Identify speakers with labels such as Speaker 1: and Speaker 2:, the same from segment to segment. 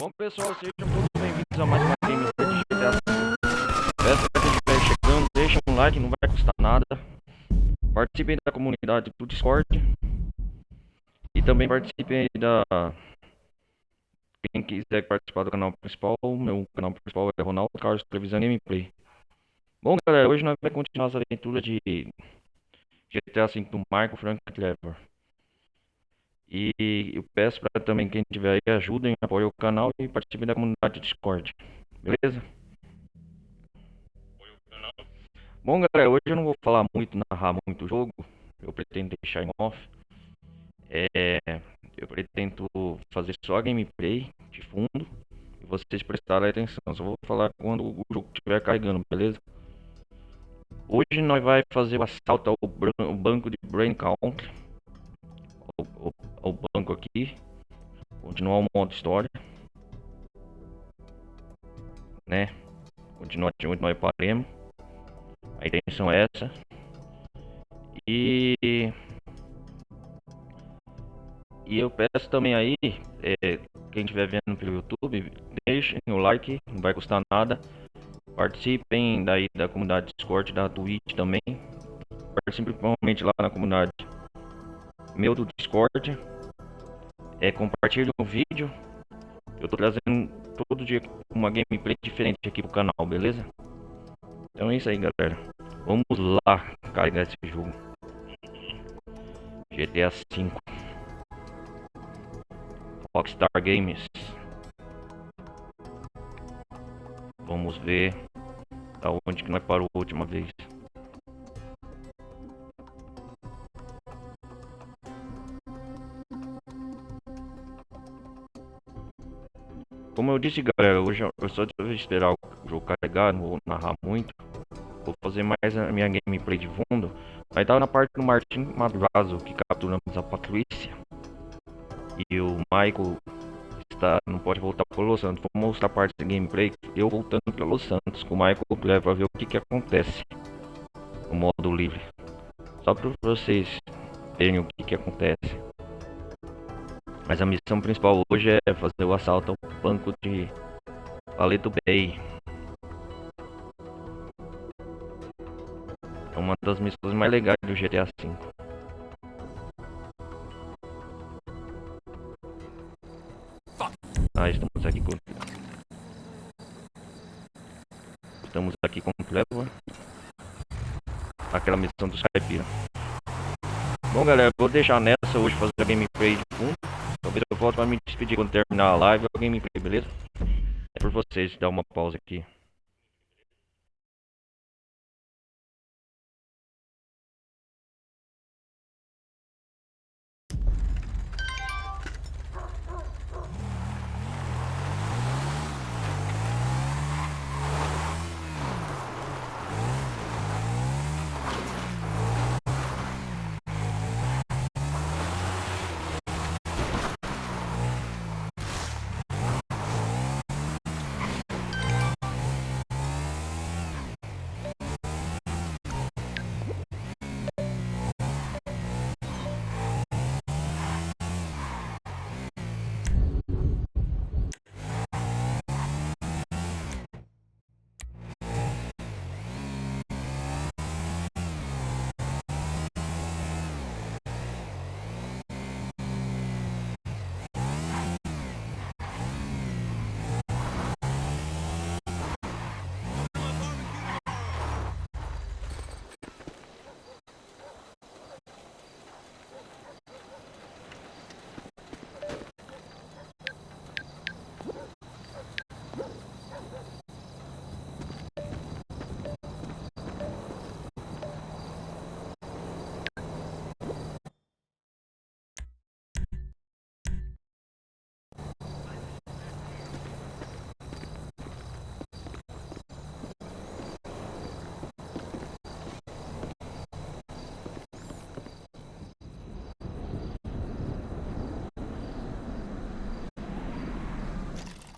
Speaker 1: Bom pessoal, sejam todos bem-vindos a mais uma gameplay de GTA V. Peço para quem estiver chegando, deixa um like, não vai custar nada. Participem da comunidade do Discord. E também participem da... Quem quiser participar do canal principal, meu canal principal é Ronaldo Carlos Televisão Gameplay. Bom galera, hoje nós vamos continuar essa aventura de GTA V do Michael Frank Trevor. E eu peço para também quem tiver aí, ajudem, apoiem o canal e participem da comunidade do Discord. Beleza? Bom galera, hoje eu não vou falar muito, narrar muito o jogo. Eu pretendo deixar em off. Eu pretendo fazer só a gameplay de fundo e vocês prestarem atenção. Só vou falar quando o jogo estiver carregando, beleza? Hoje nós vai fazer o assalto ao banco de Brain Count. Ao banco aqui. Continuar o modo história, né? Continuar de onde nós paramos. A intenção é essa. E eu peço também aí, quem estiver vendo pelo YouTube, deixem o like, não vai custar nada. Participem daí da comunidade Discord, da Twitch também. Participem principalmente lá na comunidade meu do Discord. Compartilhem o vídeo. Eu tô trazendo todo dia uma gameplay diferente aqui pro canal, beleza? Então é isso aí, galera. Vamos lá carregar esse jogo. GTA V. Rockstar Games. Vamos ver da onde que nós parou a última vez. Como eu disse, galera, hoje eu só vou esperar o jogo carregar, não vou narrar muito. Vou fazer mais a minha gameplay de fundo. Aí tá na parte do Martin Madrazo, que capturamos a Patrícia. E o Michael não pode voltar para Los Santos. Vou mostrar a parte da gameplay eu voltando para Los Santos com o Michael leva para ver o que acontece no modo livre. Só para vocês verem o que acontece. Mas a missão principal hoje é fazer o assalto ao Banco de Paleto Bay. É uma das missões mais legais do GTA V. Estamos aqui com... Trevor. Aquela missão dos caipira. Bom galera, vou deixar nessa hoje fazer a gameplay de fundo. Talvez eu volte para me despedir quando terminar a live ou a gameplay, beleza? É por vocês dar uma pausa aqui.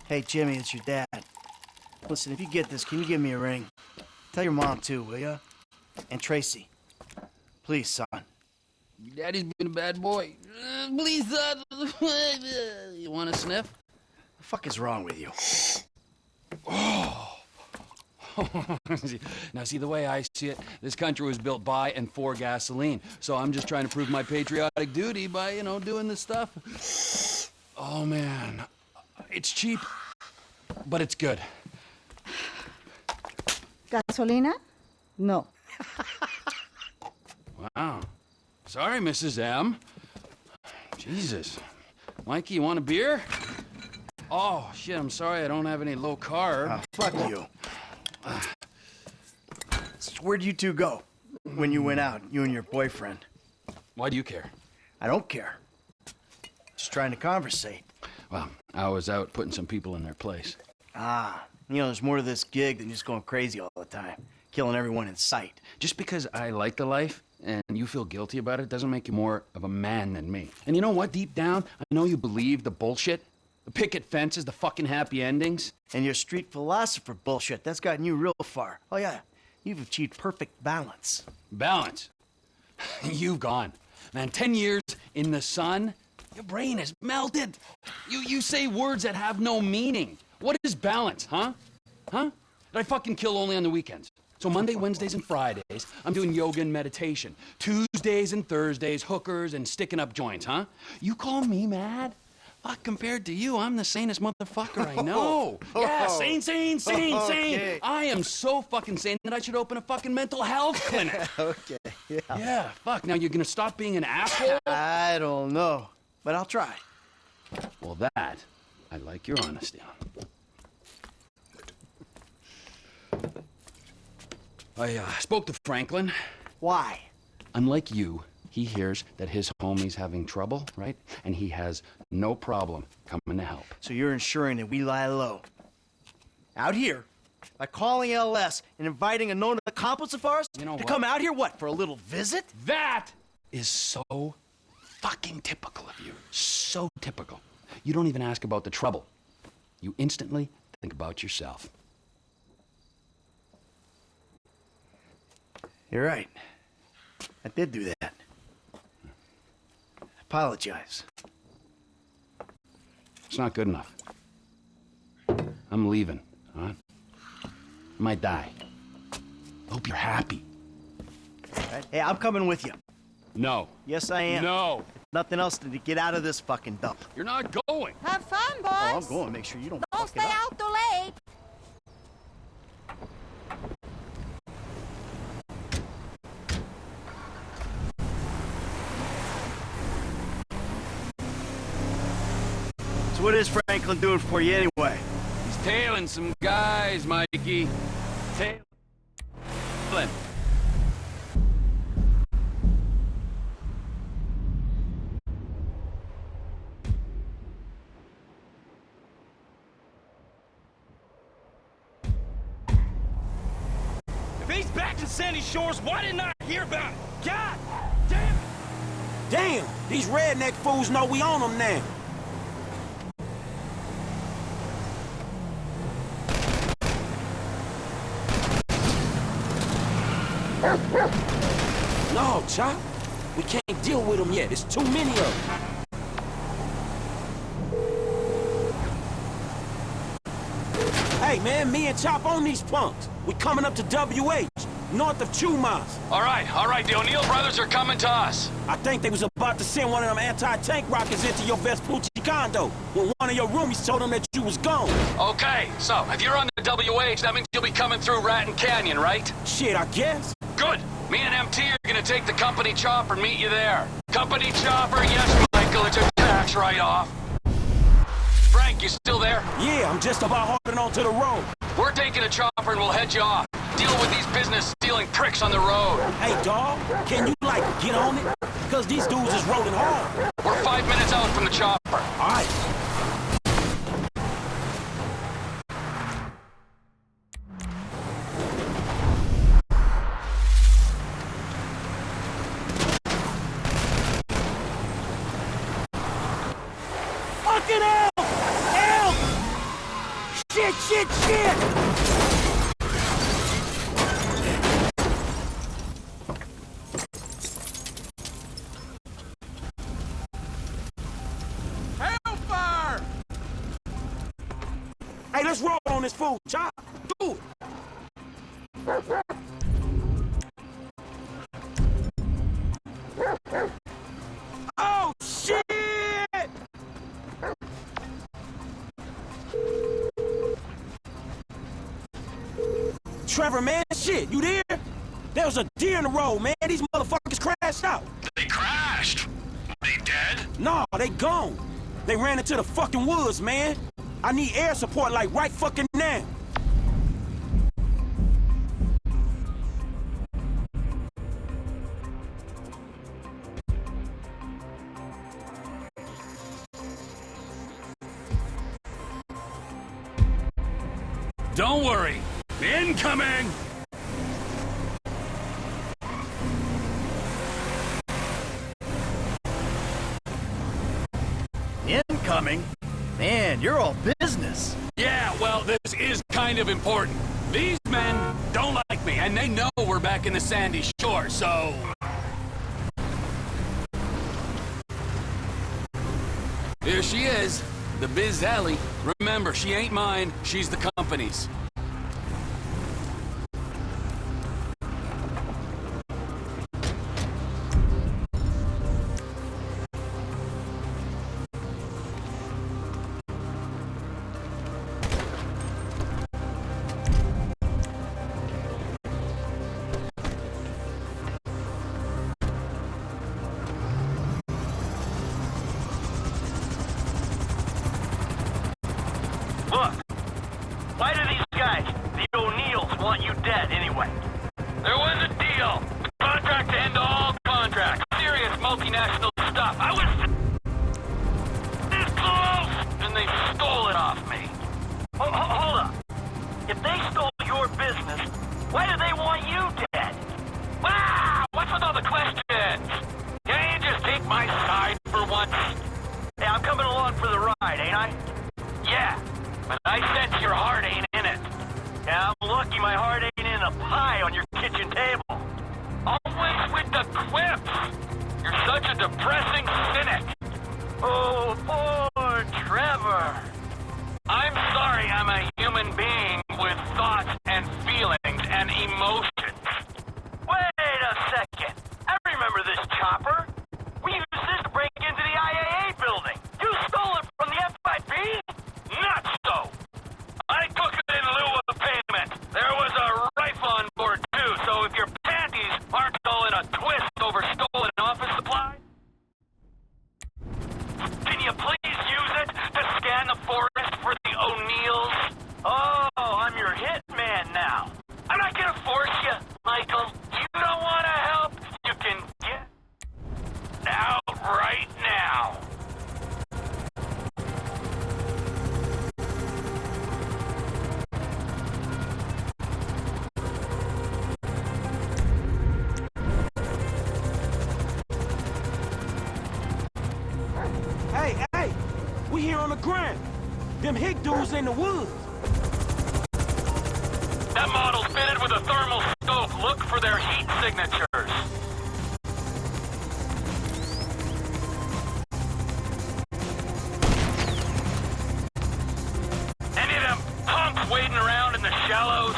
Speaker 2: Hey, Jimmy, it's your dad. Listen, if you get this, can you give me a ring? Tell your mom, too, will ya? And Tracy. Please, son.
Speaker 3: Daddy's been a bad boy. Please, son. You want a sniff?
Speaker 2: The fuck is wrong with you?
Speaker 3: Now, see, the way I see it, this country was built by and for gasoline. So I'm just trying to prove my patriotic duty by, you know, doing this stuff. Oh, man. It's cheap, but it's good.
Speaker 4: ¿Gasolina? No.
Speaker 3: Wow. Sorry, Mrs. M. Jesus. Mikey, you want a beer? Oh, shit, I'm sorry I don't have any low carb.
Speaker 2: Fuck you. So where'd you two go when you went out, you and your boyfriend?
Speaker 3: Why do you care?
Speaker 2: I don't care. Just trying to conversate.
Speaker 3: Well, I was out putting some people in their place.
Speaker 2: Ah, you know, there's more to this gig than just going crazy all the time, killing everyone in sight.
Speaker 3: Just because I like the life and you feel guilty about it doesn't make you more of a man than me. And you know what? Deep down, I know you believe the bullshit. The picket fences, the fucking happy endings.
Speaker 2: And your street philosopher bullshit, that's gotten you real far. Oh yeah, you've achieved perfect balance.
Speaker 3: Balance. You've gone. Man, 10 years in the sun, your brain is melted. You say words that have no meaning. What is balance, huh? Huh? Did I fucking kill only on the weekends? So Monday, Wednesdays, and Fridays, I'm doing yoga and meditation. Tuesdays and Thursdays, hookers and sticking up joints, huh? You call me mad? Fuck, compared to you, I'm the sanest motherfucker I know. Yeah, sane.
Speaker 2: Okay.
Speaker 3: I am so fucking sane that I should open a fucking mental health clinic.
Speaker 2: Okay, yeah.
Speaker 3: Yeah, fuck. Now you're gonna stop being an asshole?
Speaker 2: I don't know, but I'll try.
Speaker 3: Well, that, I like your honesty on. I spoke to Franklin.
Speaker 2: Why?
Speaker 3: Unlike you, he hears that his homie's having trouble, right? And he has no problem coming to help.
Speaker 2: So you're ensuring that we lie low. Out here, by calling LS and inviting a known accomplice of ours
Speaker 3: You know
Speaker 2: to
Speaker 3: what?
Speaker 2: come out here, what, for a little visit?
Speaker 3: That is so fucking typical of you. So typical. You don't even ask about the trouble. You instantly think about yourself.
Speaker 2: You're right. I did do that. Apologize.
Speaker 3: It's not good enough. I'm leaving, huh? I might die. Hope you're happy.
Speaker 2: Right? Hey, I'm coming with you.
Speaker 3: No.
Speaker 2: Yes, I am.
Speaker 3: No.
Speaker 2: Nothing else to get out of this fucking dump.
Speaker 3: You're not going.
Speaker 4: Have fun, boys.
Speaker 2: Oh, I'm going. Make sure you don't
Speaker 4: Don't
Speaker 2: fuck
Speaker 4: stay
Speaker 2: it up.
Speaker 4: out too late.
Speaker 2: So what is Franklin doing for you anyway?
Speaker 3: He's tailing some guys, Mikey. Tailing.
Speaker 5: If he's back in Sandy Shores, why didn't I hear about it? God damn it!
Speaker 6: Damn, these redneck fools know we on them now. No, Chop. We can't deal with them yet. It's too many of them. Hey, man, me and Chop on these punks. We coming up to WH, north of Chumas.
Speaker 7: All right. The O'Neil brothers are coming to us.
Speaker 6: I think they was about to send one of them anti-tank rockets into your Vespucci condo when one of your roomies told them that you was gone.
Speaker 7: Okay, so if you're on the WH, that means you'll be coming through Ratton Canyon, right?
Speaker 6: Shit, I guess.
Speaker 7: Good. Me and MT are gonna take the company chopper and meet you there. Company chopper, yes, Michael, it's a tax write-off. Frank, you still there?
Speaker 6: Yeah, I'm just about holding on to the road.
Speaker 7: We're taking a chopper and we'll head you off. Deal with these business-stealing pricks on the road.
Speaker 6: Hey, dawg, can you, like, get on it? Because these dudes is rolling hard.
Speaker 7: We're 5 minutes out from the chopper.
Speaker 6: All right. Fucking hell! Help! Shit!
Speaker 5: Hellfire!
Speaker 6: Hey, let's roll on this fool, Chop. Do it. Oh, shit! Trevor, man, shit, you there? There was a deer in the road, man. These motherfuckers crashed out.
Speaker 7: They crashed. They dead?
Speaker 6: Nah, they gone. They ran into the fucking woods, man. I need air support like right fucking now.
Speaker 3: Don't worry. Incoming!
Speaker 2: Incoming? Man, you're all business.
Speaker 3: Yeah, well, this is kind of important. These men don't like me, and they know we're back in the sandy shore, so... Here she is, the Biz Alley. Remember, she ain't mine, she's the company's.
Speaker 5: Look, why do these guys, the O'Neils, want you dead anyway? There was a deal. Contract to end all contracts. Serious multinational stuff. I was this close, and they stole it off me. Hold up. If they stole your business, why do they want you dead? Wow! What's with all the questions? Can't you just take my side for once? Hey, I'm coming along for the ride, ain't I? Yeah. But I sense your heart ain't in it. Yeah, I'm lucky my heart ain't in a pie on your kitchen table. Always with the quips. You're such a depressing cynic. Oh, poor Trevor. I'm sorry I'm a human being with thoughts and feelings and emotions. Wait a second. I remember this chopper. We used this to break into the IAA building. You stole it from the FIB? Not so! I took it in lieu of payment. There was a rifle on board, too, so if your panties aren't all in a twist over stolen office supplies, can you please use it to scan the forest for the O'Neils? Oh, I'm your hitman now. I'm not gonna force you, Michael. You don't want to help, you can get out right now.
Speaker 6: Hey, we here on the ground. Them hick dudes in the woods.
Speaker 5: That model's fitted with a thermal scope. Look for their heat signatures. Any of them punks wading around in the shallows?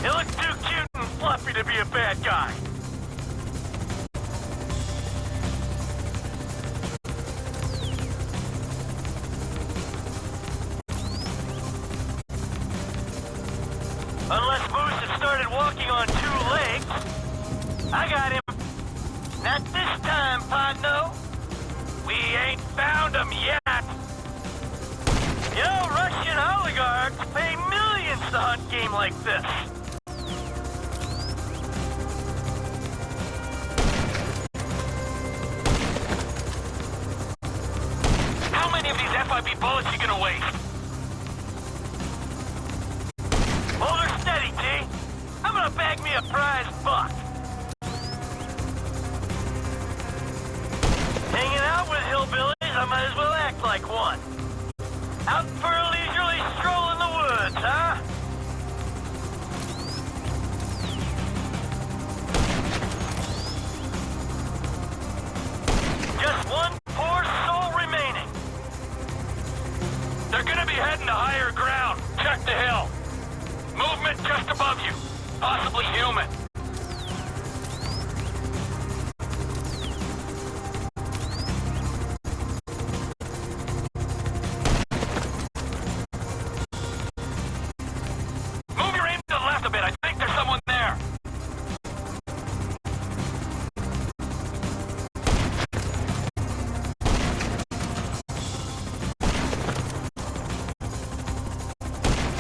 Speaker 5: You look too cute and fluffy to be a bad guy. Unless Moose has started walking on two legs. I got him. Not this time, Podno. We ain't found him yet. You know, Russian oligarchs pay millions to hunt game like this. How many of these FIB bullets you gonna waste? Hold her steady, T. I'm gonna bag me a prize buck. Hanging out with hillbillies, I might as well act like one. Out for a leisurely stroll in the woods, huh? higher ground. Check the hill. Movement just above you. Possibly human. Move your aim to the left a bit. I think there's someone there.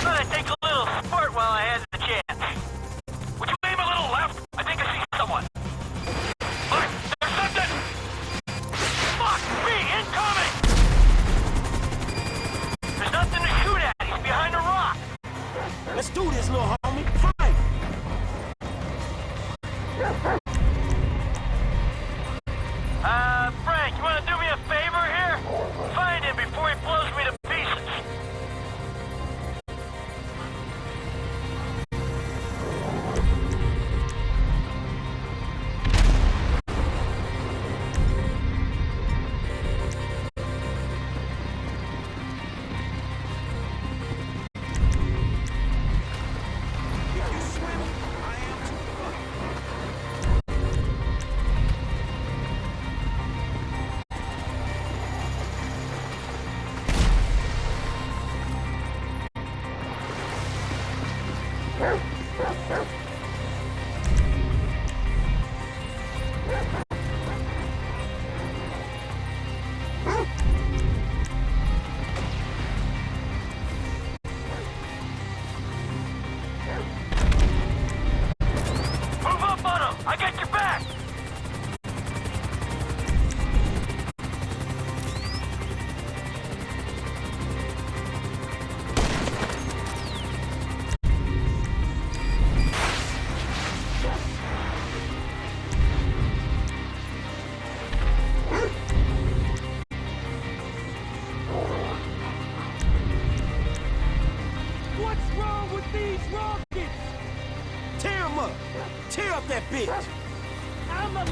Speaker 5: Thought I'd take a little sport while I had the chance. Would you aim a little left? I think I see someone. Look, there's something! Fuck me, incoming! There's nothing to shoot at. He's behind a rock.
Speaker 6: Let's do this, little homie. Fight!
Speaker 5: Frank, you wanna do me a favor here? Find him before he blows me to pieces.
Speaker 6: If you swim, I am too.
Speaker 5: Move up on him! I got your back!
Speaker 6: What's wrong with these rockets? Tear them up. Tear up that bitch. I'm the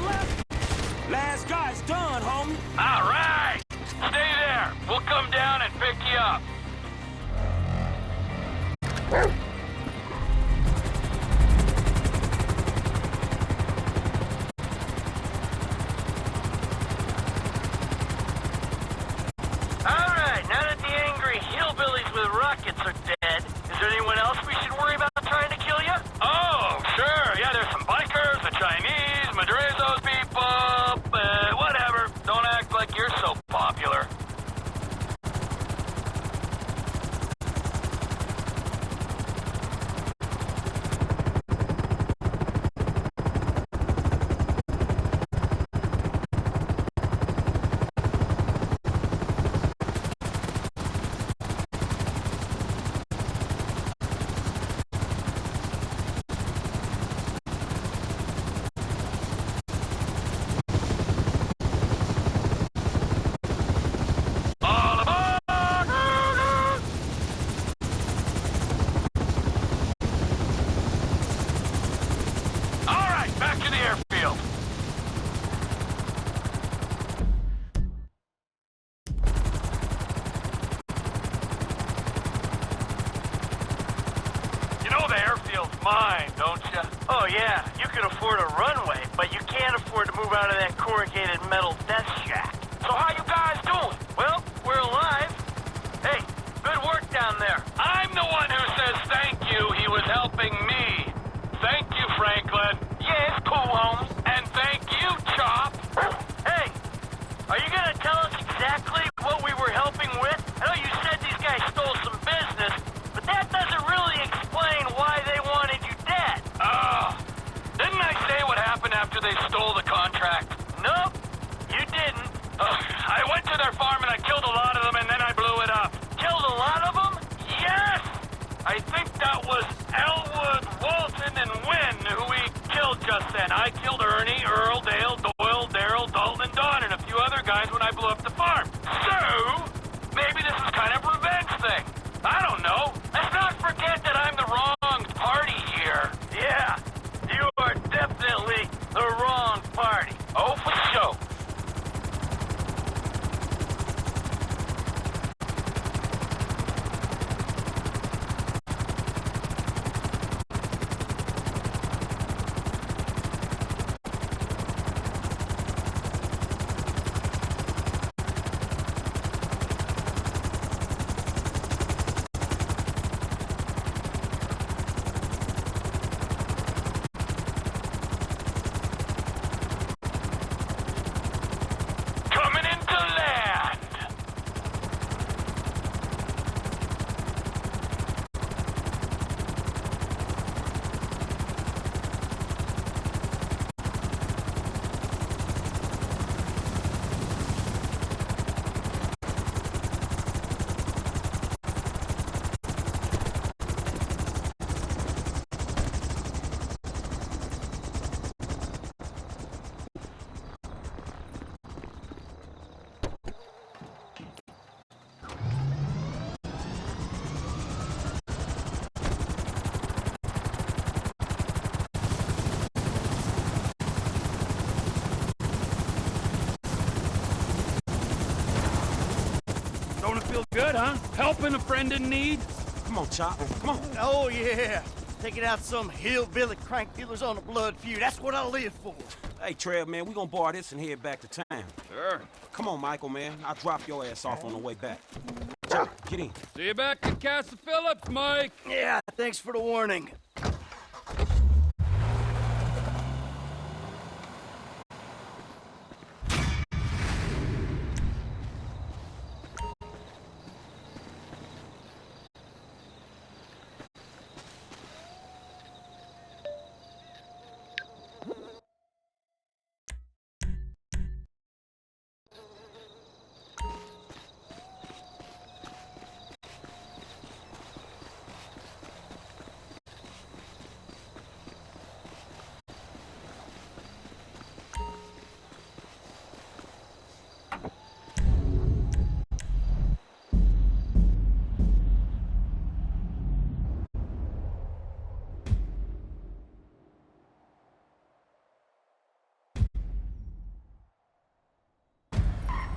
Speaker 6: last guy's done, homie.
Speaker 5: All right! Stay there. We'll come down and pick you up. All right, now that the angry hillbillies with rockets are dead, is there anyone else we should worry about trying to kill you? Oh, sure. Yeah, there's some bikers, the Chinese, Madrazo's people, whatever. Don't act like you're so popular. All aboard! All right, back to the airfield. You know the airfield's mine, don't you? Oh yeah, you can afford a runway, but you can't afford to move out of that corrugated metal death shack. So how you guys doing? Well, we're alive. Hey, good work down there. I'm the one who says thank you. He was helping me. Thank you, Franklin. Yeah, it's cool, homie. And thank you, Chop. Hey, are you gonna tell us exactly what we were helping with? I know you said these guys stole some business, but that doesn't really explain why they wanted you dead. Didn't I say what happened after they stole the contract? Nope, you didn't. I went to their farm and
Speaker 3: Helping a friend in need?
Speaker 6: Come on, Chop. Come on.
Speaker 2: Oh, yeah. Taking out some hillbilly crank dealers on a blood feud. That's what I live for.
Speaker 6: Hey, Trev, man, we gonna borrow this and head back to town.
Speaker 3: Sure.
Speaker 6: Come on, Michael, man. I'll drop your ass off on the way back. Chop, get in.
Speaker 3: See you back at Castle Phillips, Mike.
Speaker 2: Yeah, thanks for the warning.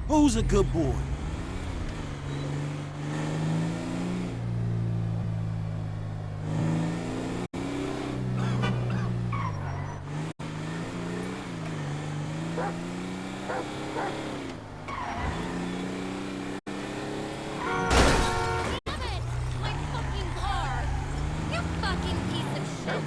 Speaker 6: Who's a good boy?
Speaker 8: My fucking car! You fucking piece of shit!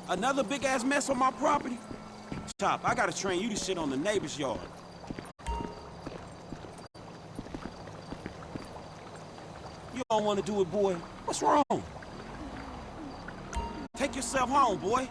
Speaker 6: Another big-ass mess on my property? Chop, I gotta train you to shit on the neighbor's yard. You don't want to do it, boy. What's wrong? Take yourself home, boy.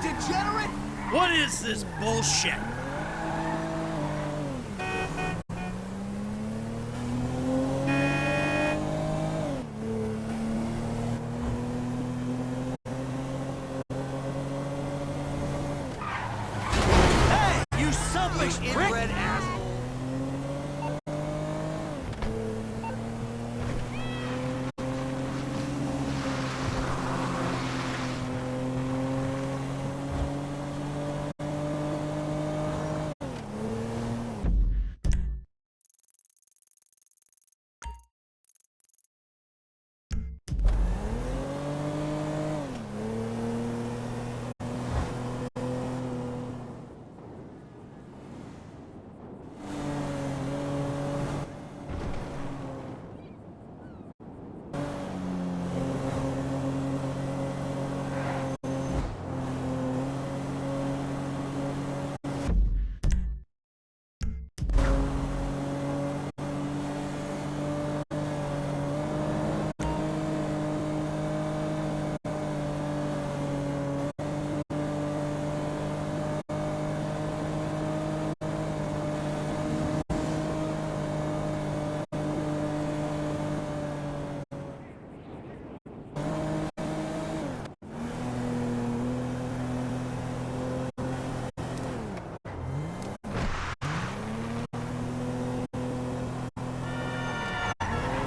Speaker 2: Degenerate! What is this bullshit? Hey, you selfish inbred asshole!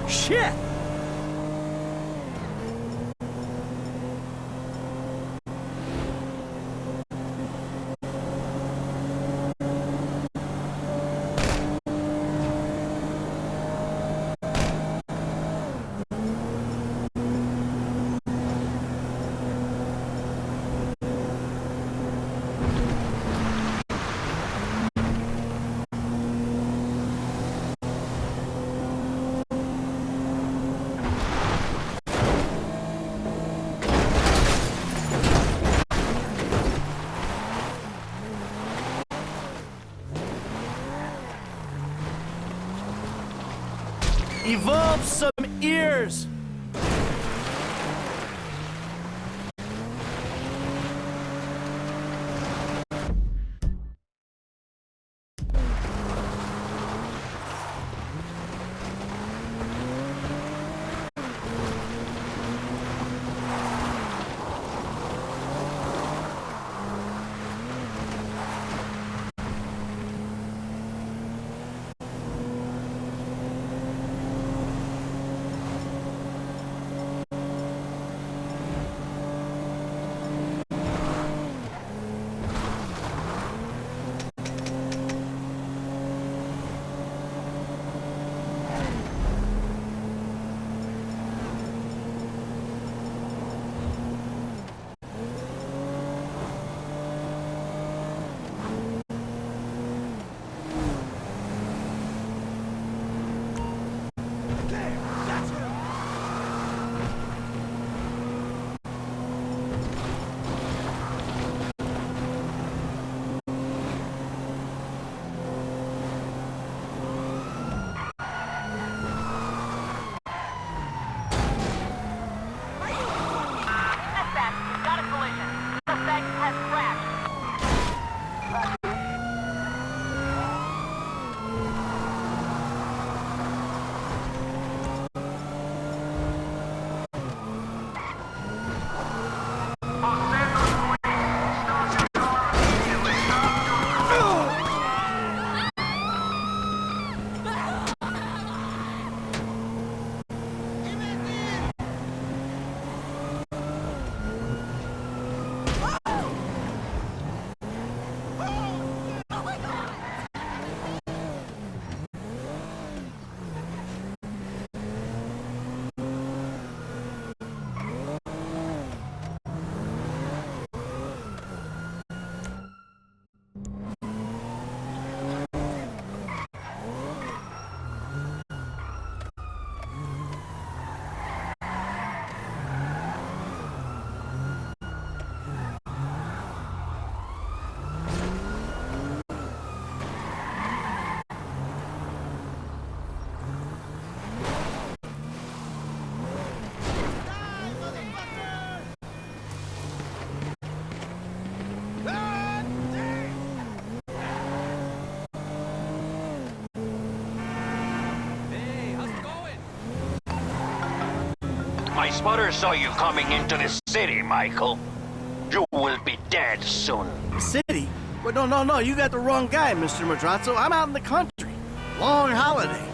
Speaker 6: Shit!
Speaker 2: Evolve some ears!
Speaker 9: My spotter saw you coming into the city, Michael. You will be dead soon.
Speaker 2: City? But no, you got the wrong guy, Mr. Madrazo. I'm out in the country. Long holiday.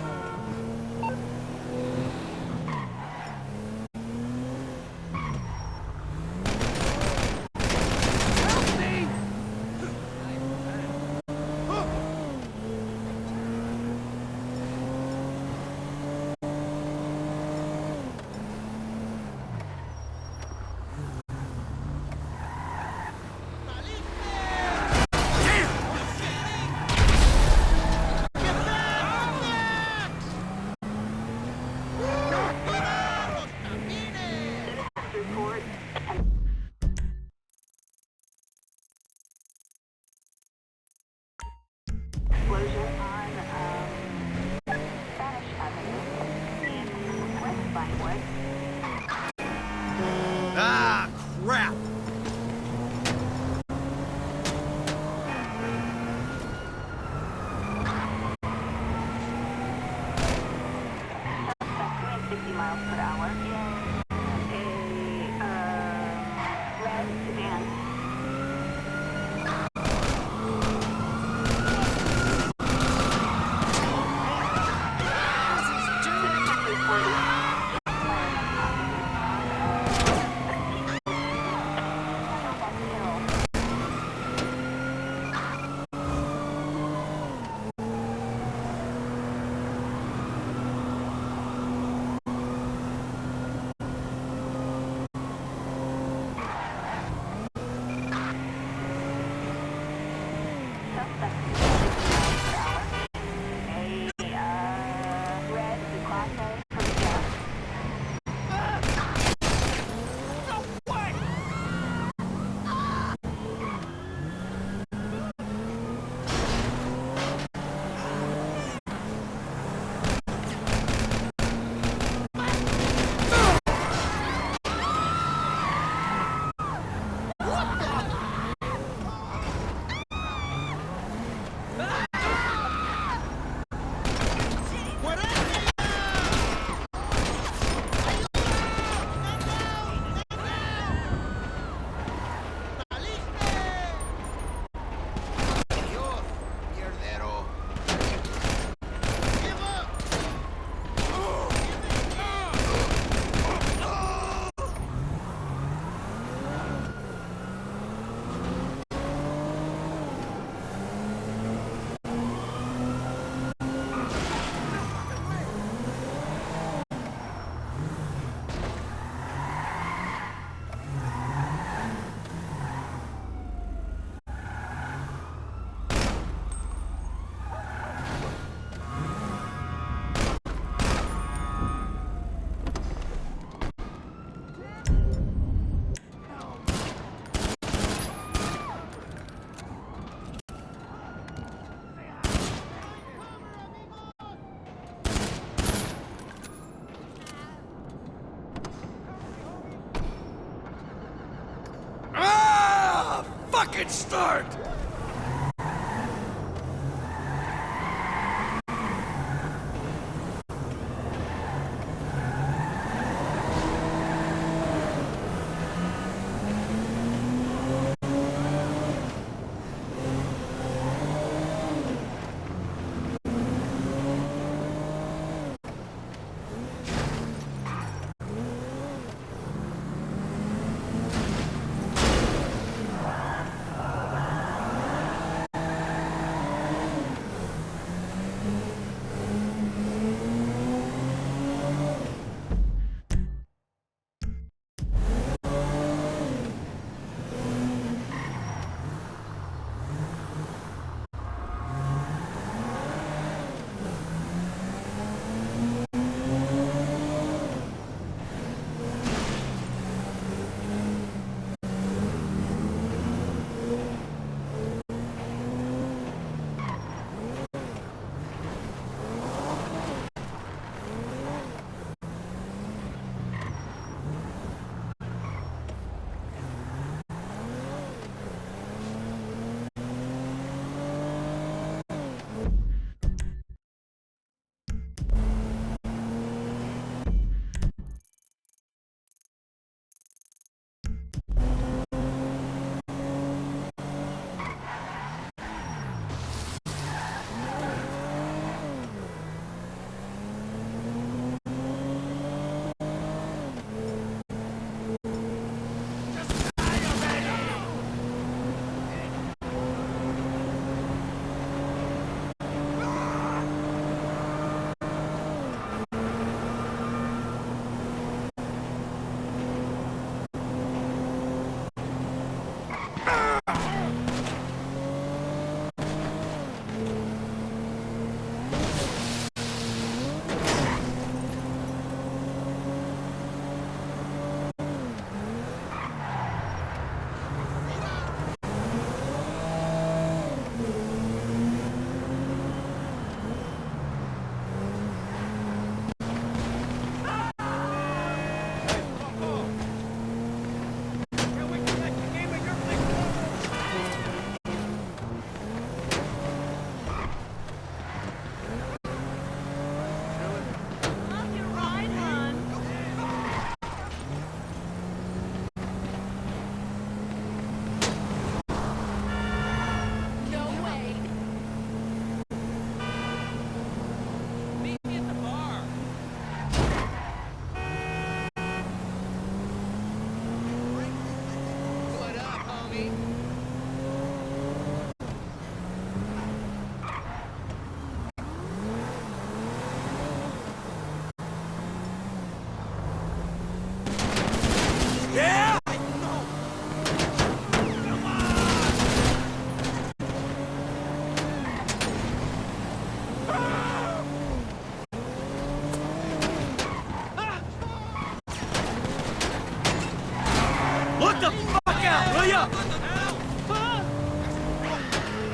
Speaker 6: fucking start!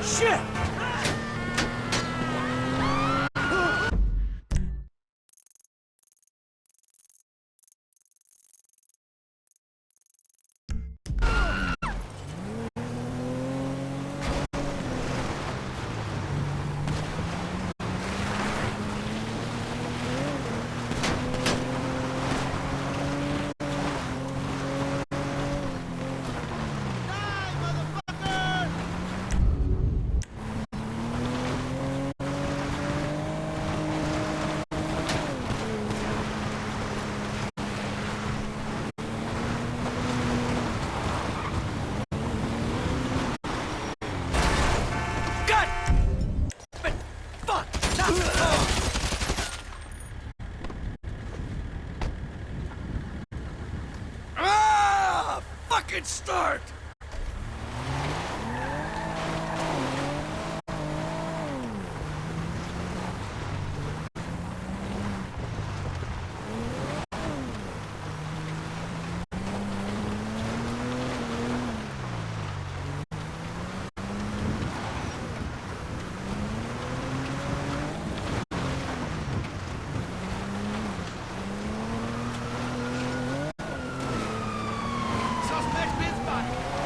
Speaker 6: Shit! Fucking start! Suspect's been spotted.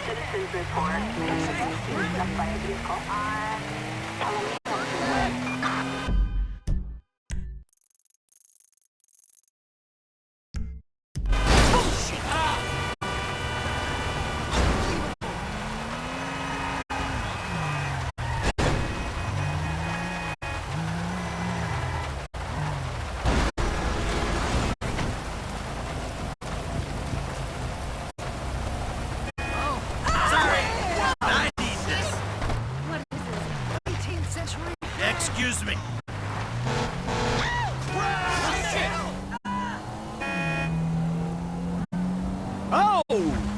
Speaker 10: Citizens report suspicious of fire vehicle on
Speaker 2: Excuse me. Oh!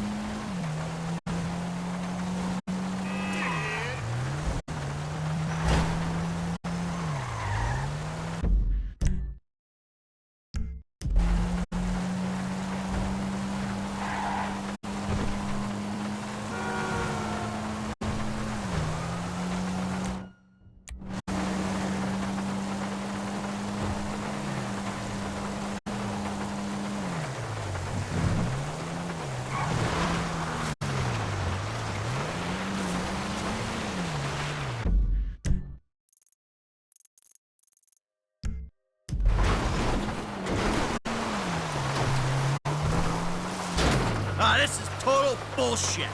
Speaker 2: This is total bullshit.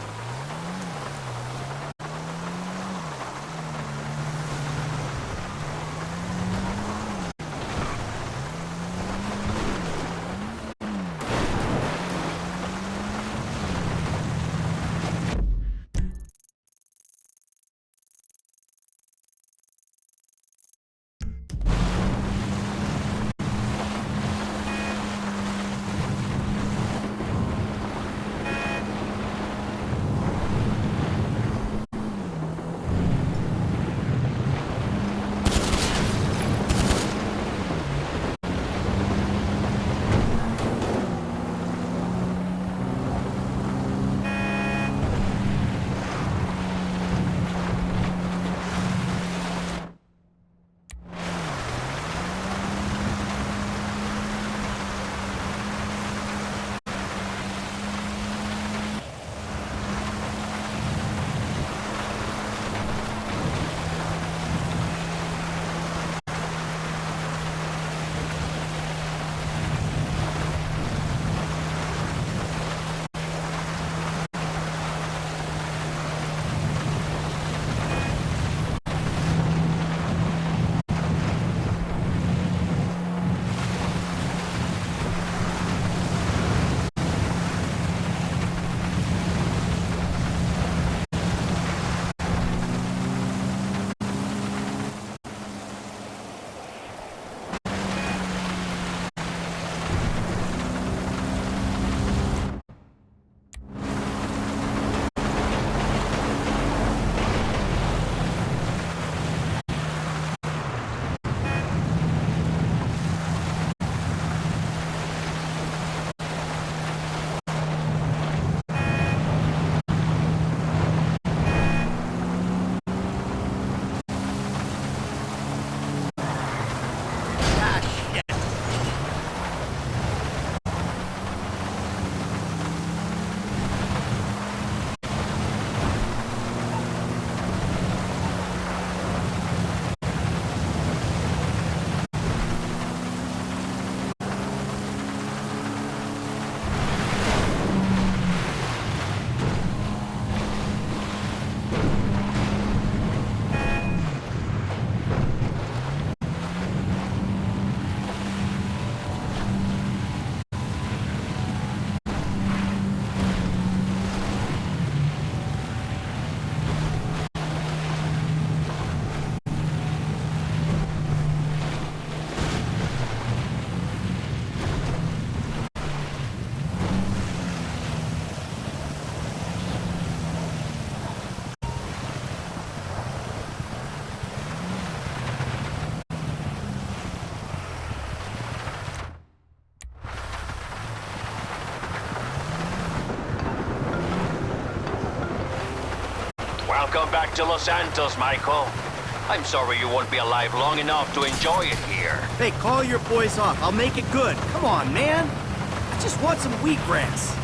Speaker 9: Welcome back to Los Santos, Michael. I'm sorry you won't be alive long enough to enjoy it here.
Speaker 2: Hey, call your boys off. I'll make it good. Come on, man. just want some wheatgrass.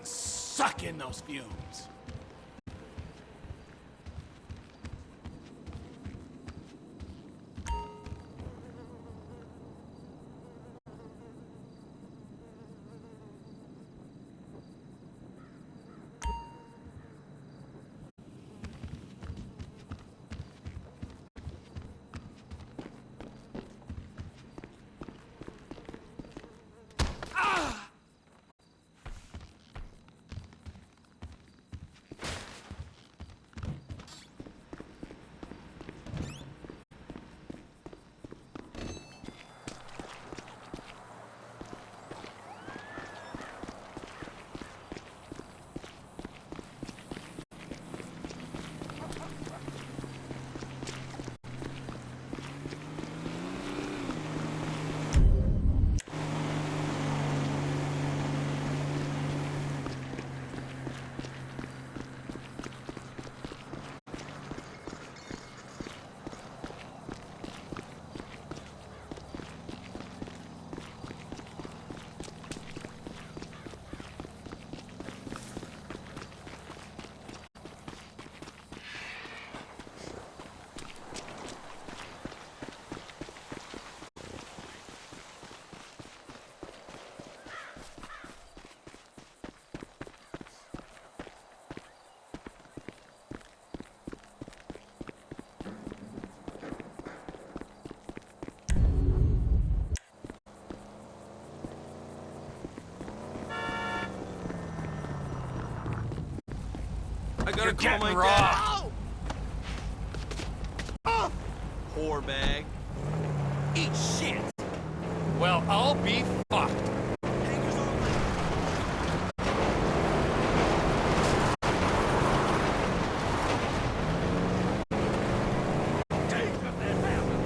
Speaker 6: Suck in those fumes. I gotta
Speaker 7: You're
Speaker 6: call my
Speaker 7: getting
Speaker 6: dad.
Speaker 7: raw.
Speaker 6: Whore bag. Eat shit.
Speaker 7: Well, I'll be fucked.
Speaker 6: Hangers on left. Take up that hammer.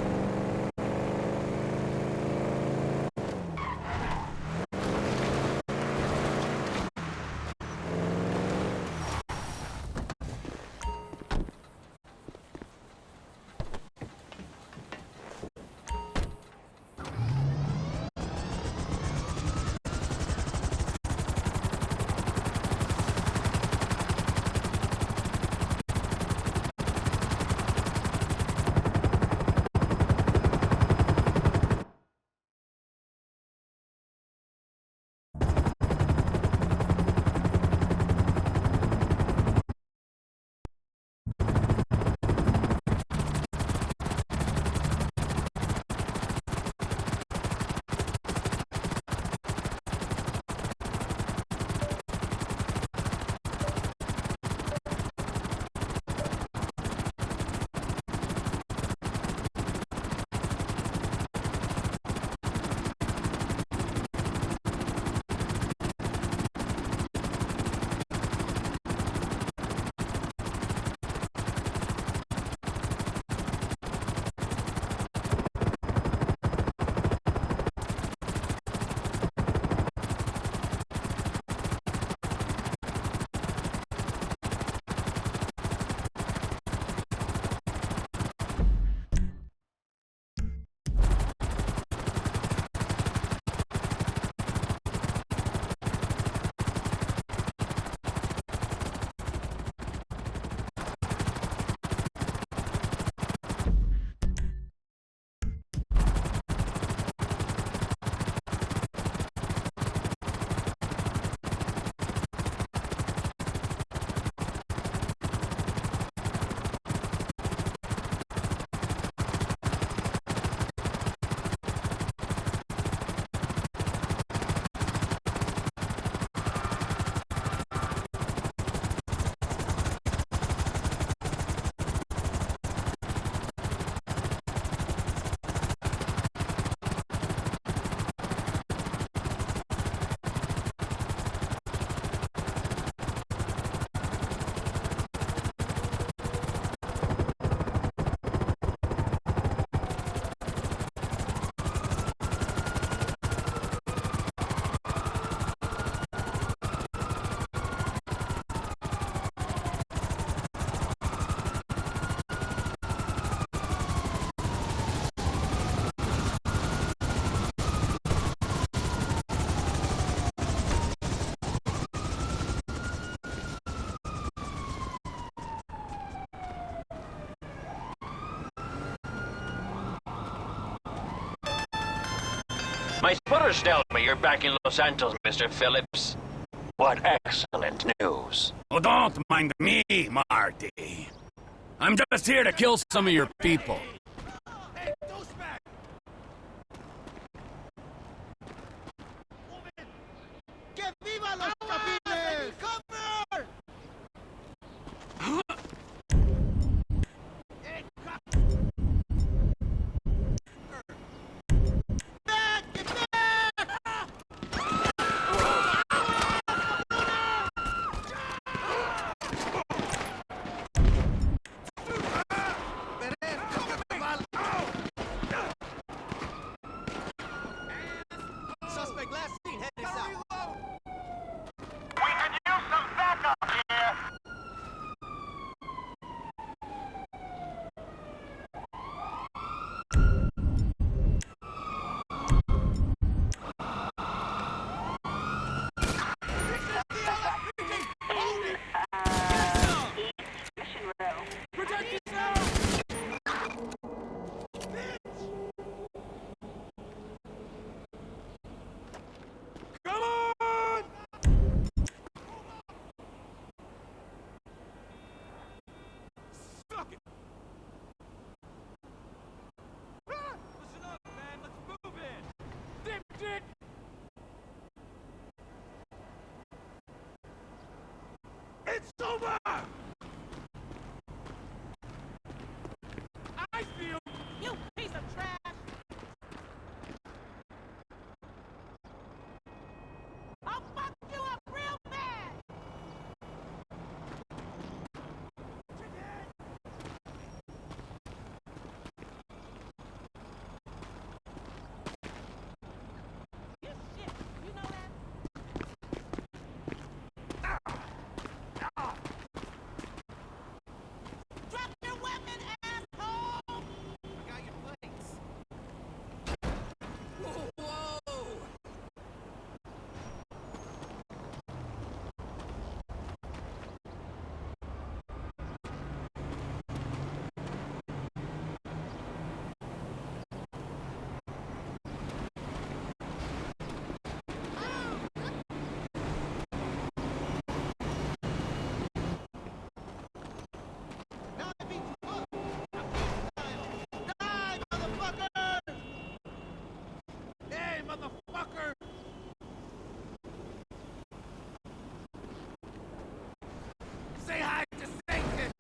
Speaker 9: My spotters tell me you're back in Los Santos, Mr. Phillips. What excellent news.
Speaker 3: Oh, don't mind me, Marty. I'm just here to kill some of your people.
Speaker 6: Hey, douchebag! ¡Que viva los capiles! ¡Cover! Suspect last seen headed south.
Speaker 5: We could use some backup here.
Speaker 10: Mission row.
Speaker 6: Protect yourself! Come on! Suck it! Listen up, man. Let's move in. Dipshit! It's over! I feel you piece of trash! I'll fuck you up real bad! You shit, you know that? Drop your weapon, asshole! I got your plates. Whoa! Now I beat you up. Die, motherfucker! Hey, motherfucker! Say hi to Satan!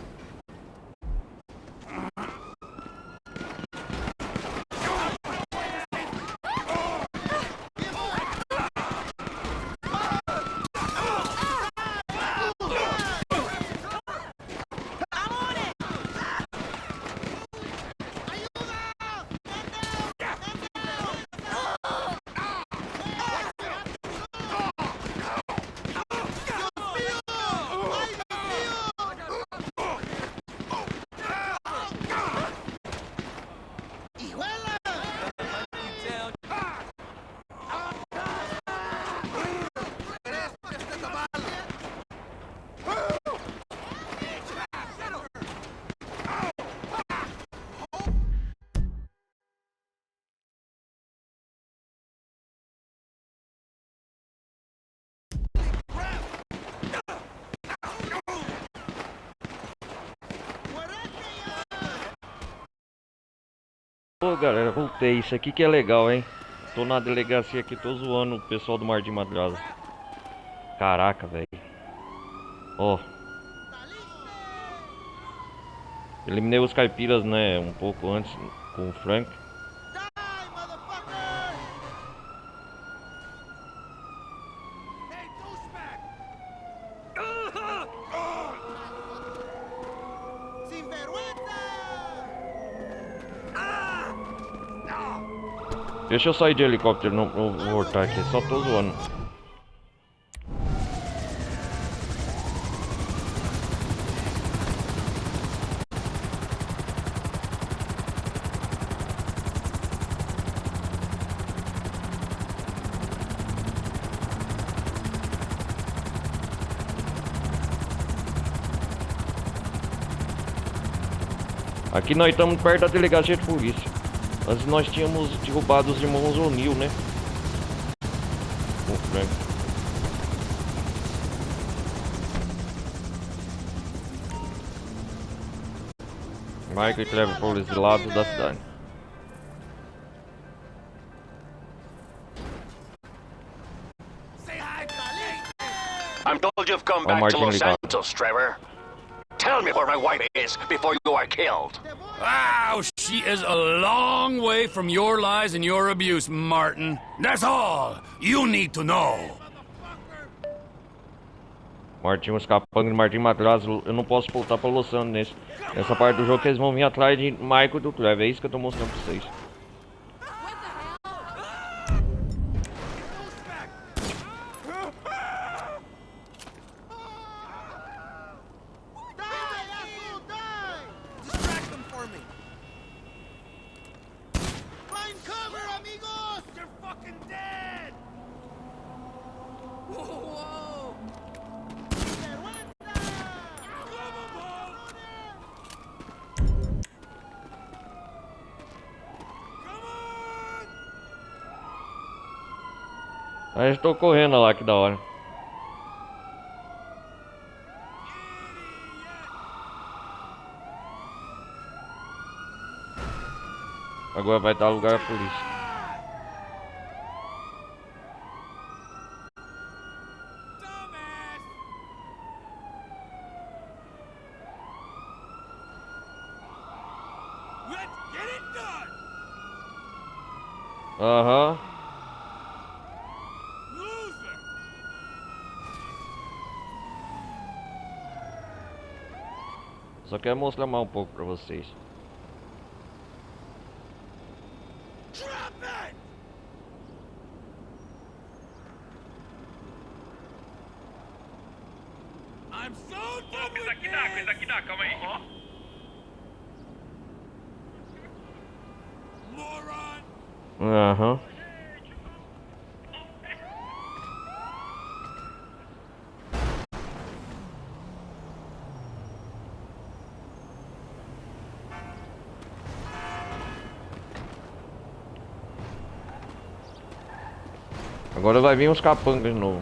Speaker 6: I'm on it!
Speaker 1: Pô, galera, voltei. Isso aqui que é legal, hein? Tô na delegacia aqui, tô zoando o pessoal do Martin Madrazo. Caraca, velho. Ó. Eliminei os caipiras, né? Um pouco antes com o Frank.
Speaker 6: Die, motherfucker! Hey, douchebag! Sin vergüenza!
Speaker 1: Deixa eu sair de helicóptero, não vou voltar aqui, só tô zoando. Aqui nós estamos perto da delegacia de polícia. Antes nós tínhamos derrubado os irmãos O'Neil, né? Frank. Michael e Trevor por esse lado da cidade.
Speaker 9: I'm told you've come back to Los Santos, Trevor. Tell me where my wife is before you are killed.
Speaker 3: Wow, she is a long way from your lies and your abuse, Martin. That's all you need to know.
Speaker 1: Martin, os capangas de Martin Madrazo, eu não posso voltar pra Los Santos nessa parte do jogo que eles vão vir atrás de Michael e do Trevor. É isso que eu tô mostrando pra vocês. Aí eu estou correndo lá, que da hora. Agora vai dar lugar à polícia. Aham. Só quero mostrar mais um pouco pra vocês.
Speaker 5: Coisa aqui dá, calma aí.
Speaker 1: Aham. Agora vai vir uns capangas de novo.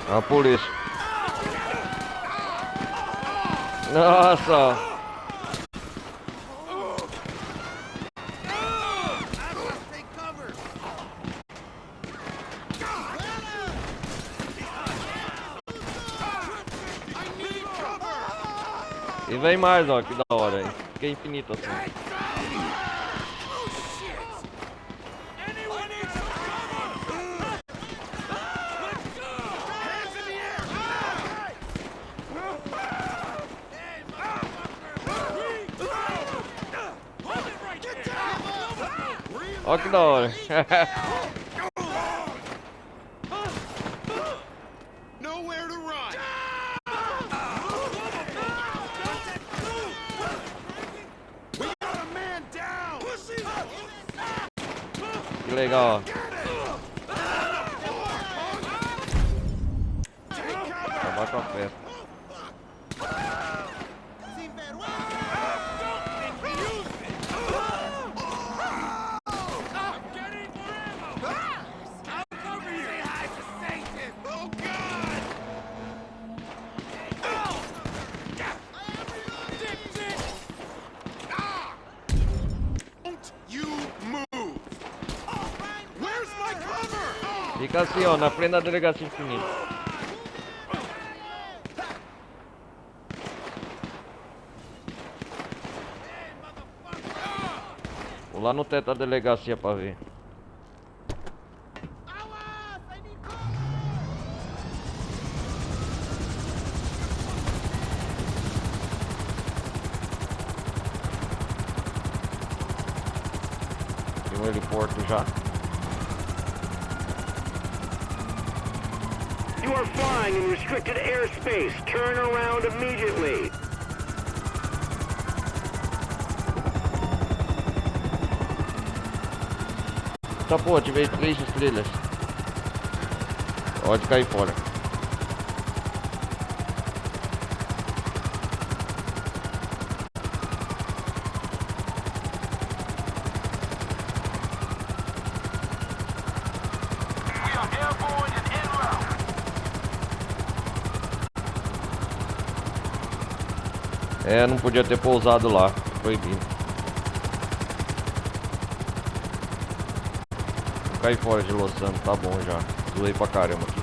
Speaker 1: A polícia. Nossa. E vem mais, ó, que da hora, hein? Fica infinito assim. Olha que da hora. Que legal, ó. Acabar com a festa. Fica assim, ó, na frente da delegacia infinita. Vou lá no teto da delegacia pra ver. Tem um heliporto já.
Speaker 6: You are flying in restricted airspace. Turn around immediately.
Speaker 1: Tá, pô, ativei 3 estrelas. Pode cair fora. É, não podia ter pousado lá. Proibido. Vou cair fora de Los Santos, tá bom já. Zoei pra caramba aqui.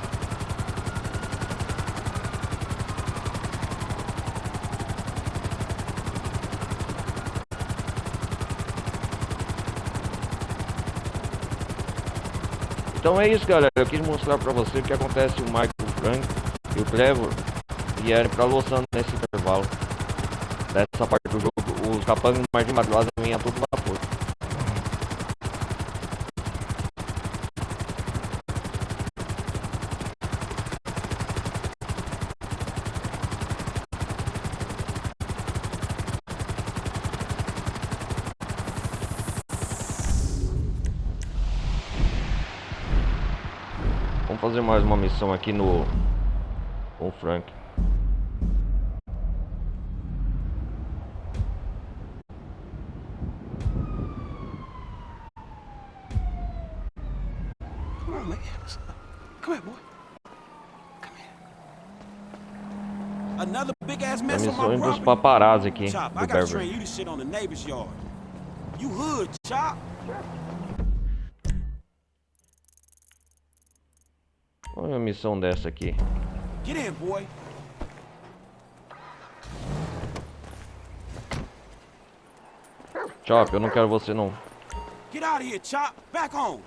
Speaker 1: Então é isso, galera. Eu quis mostrar pra você o que acontece o Michael, o Frank e o Trevor vieram pra Los Santos nesse intervalo. Dessa parte do jogo, os capangas do Martin Madrazo vinham a todo vapor. Vamos fazer mais uma missão aqui no com o Frank.
Speaker 6: Come here, boy. Come here. Another big ass
Speaker 1: A
Speaker 6: mess on
Speaker 1: missão
Speaker 6: my
Speaker 1: dos
Speaker 6: property.
Speaker 1: paparazzi aqui
Speaker 6: Chop, I
Speaker 1: do
Speaker 6: gotta train
Speaker 1: Beverly.
Speaker 6: you to shit on the neighbor's yard. You hood, Chop.
Speaker 1: Olha uma missão dessa aqui.
Speaker 6: Get in, boy.
Speaker 1: Chop, eu não quero você não.
Speaker 6: Get out of here, Chop. Back home.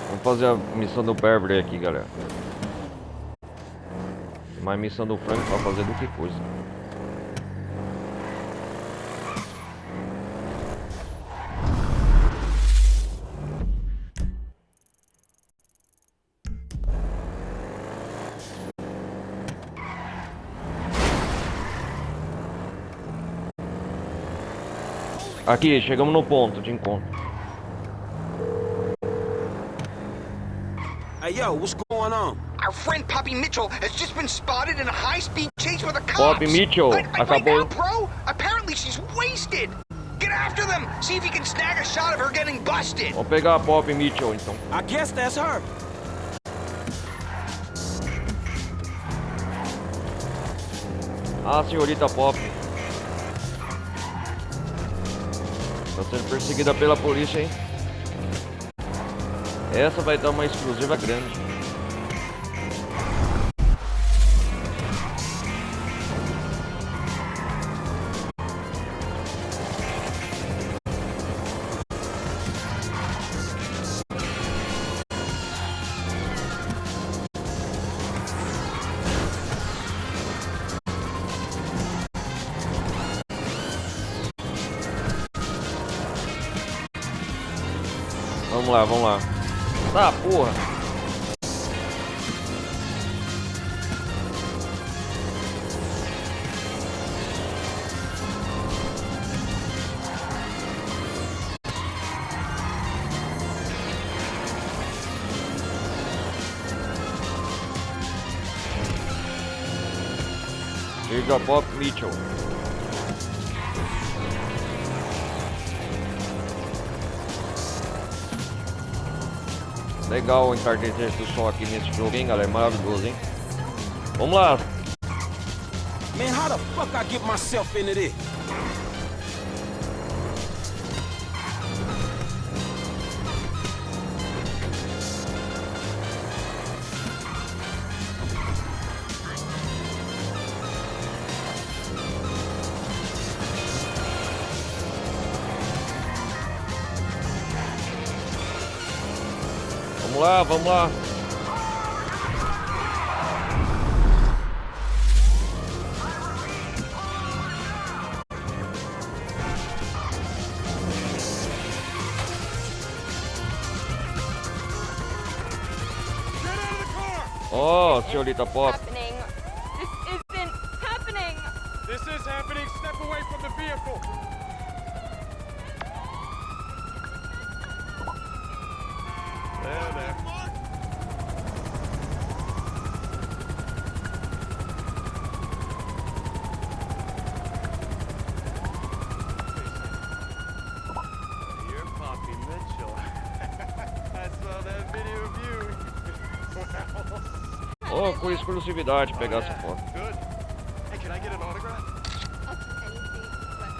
Speaker 1: Vamos fazer a missão do Beverly aqui, galera. Tem mais missão do Frank pra fazer do que coisa. Aqui, chegamos no ponto de encontro.
Speaker 6: Hey, yo, what's going on?
Speaker 11: Our friend Poppy Mitchell has just been spotted in a high-speed chase with the cops.
Speaker 1: Poppy Mitchell,
Speaker 11: Right
Speaker 1: acabou.
Speaker 11: now, bro. Apparently she's wasted. Get after them. See if you can snag a shot of her getting busted.
Speaker 1: Vamos pegar a Poppy Mitchell então.
Speaker 6: I guess that's her.
Speaker 1: Ah, senhorita Pop. Tá sendo perseguida pela polícia, hein? Essa vai dar uma exclusiva grande. Vamos lá, vamos lá. Tá, porra. Chega Bob Mitchell. Legal o entardecer do sol aqui nesse jogo, hein, galera? Maravilhoso, hein? Vamos lá.
Speaker 6: Man, how the fuck I get myself into this?
Speaker 1: Vamos lá, vamos lá. Oh, senhorita Pop.
Speaker 8: Happening. This isn't happening.
Speaker 6: This is happening. Step away from the vehicle. There. You're Poppy Mitchell. I saw that video of you.
Speaker 1: Oh, com exclusividade pegar essa foto.
Speaker 6: Good. Hey, can I get an autograph?
Speaker 8: I'll do anything but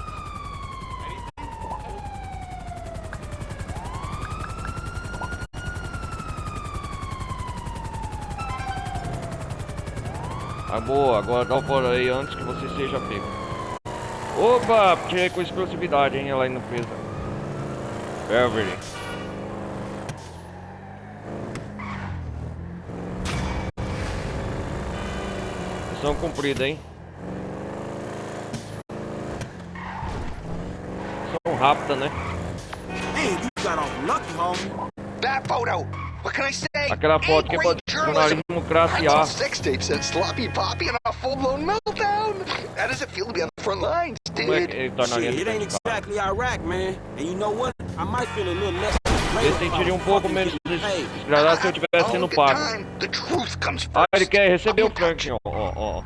Speaker 1: Ah, boa, agora dá o fora aí antes que você seja pego. Opa, tirei com exclusividade, hein? Ela ainda fez. Beverly. Missão cumprida, hein? Missão rápida, né?
Speaker 6: Hey, you got off lucky, homie.
Speaker 11: That photo. What can I say?
Speaker 1: Aquela foto que é pra jornalismo classe A.
Speaker 11: Sex tapes and sloppy poppy and a full-blown meltdown. How does it feel to be on the front lines,
Speaker 1: Como é
Speaker 11: dude?
Speaker 1: que ele tá na linha
Speaker 6: Shit,
Speaker 1: de
Speaker 6: it ain't
Speaker 1: frente?
Speaker 6: exactly Iraq, man. And you know what? I might feel a little less.
Speaker 1: Eu sentiria um pouco menos desgradado se eu tivesse sendo pago.
Speaker 11: The truth comes first.
Speaker 1: Ah, ele quer receber o Frank, ó.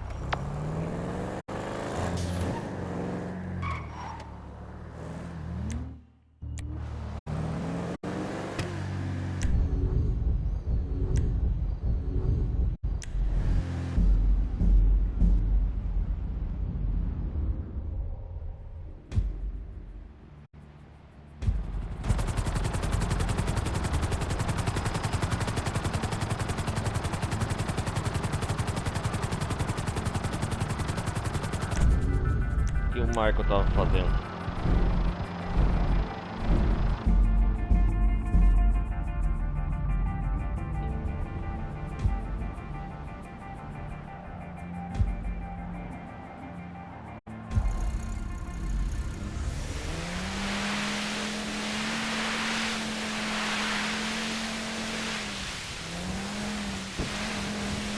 Speaker 1: O que o Michael tava fazendo?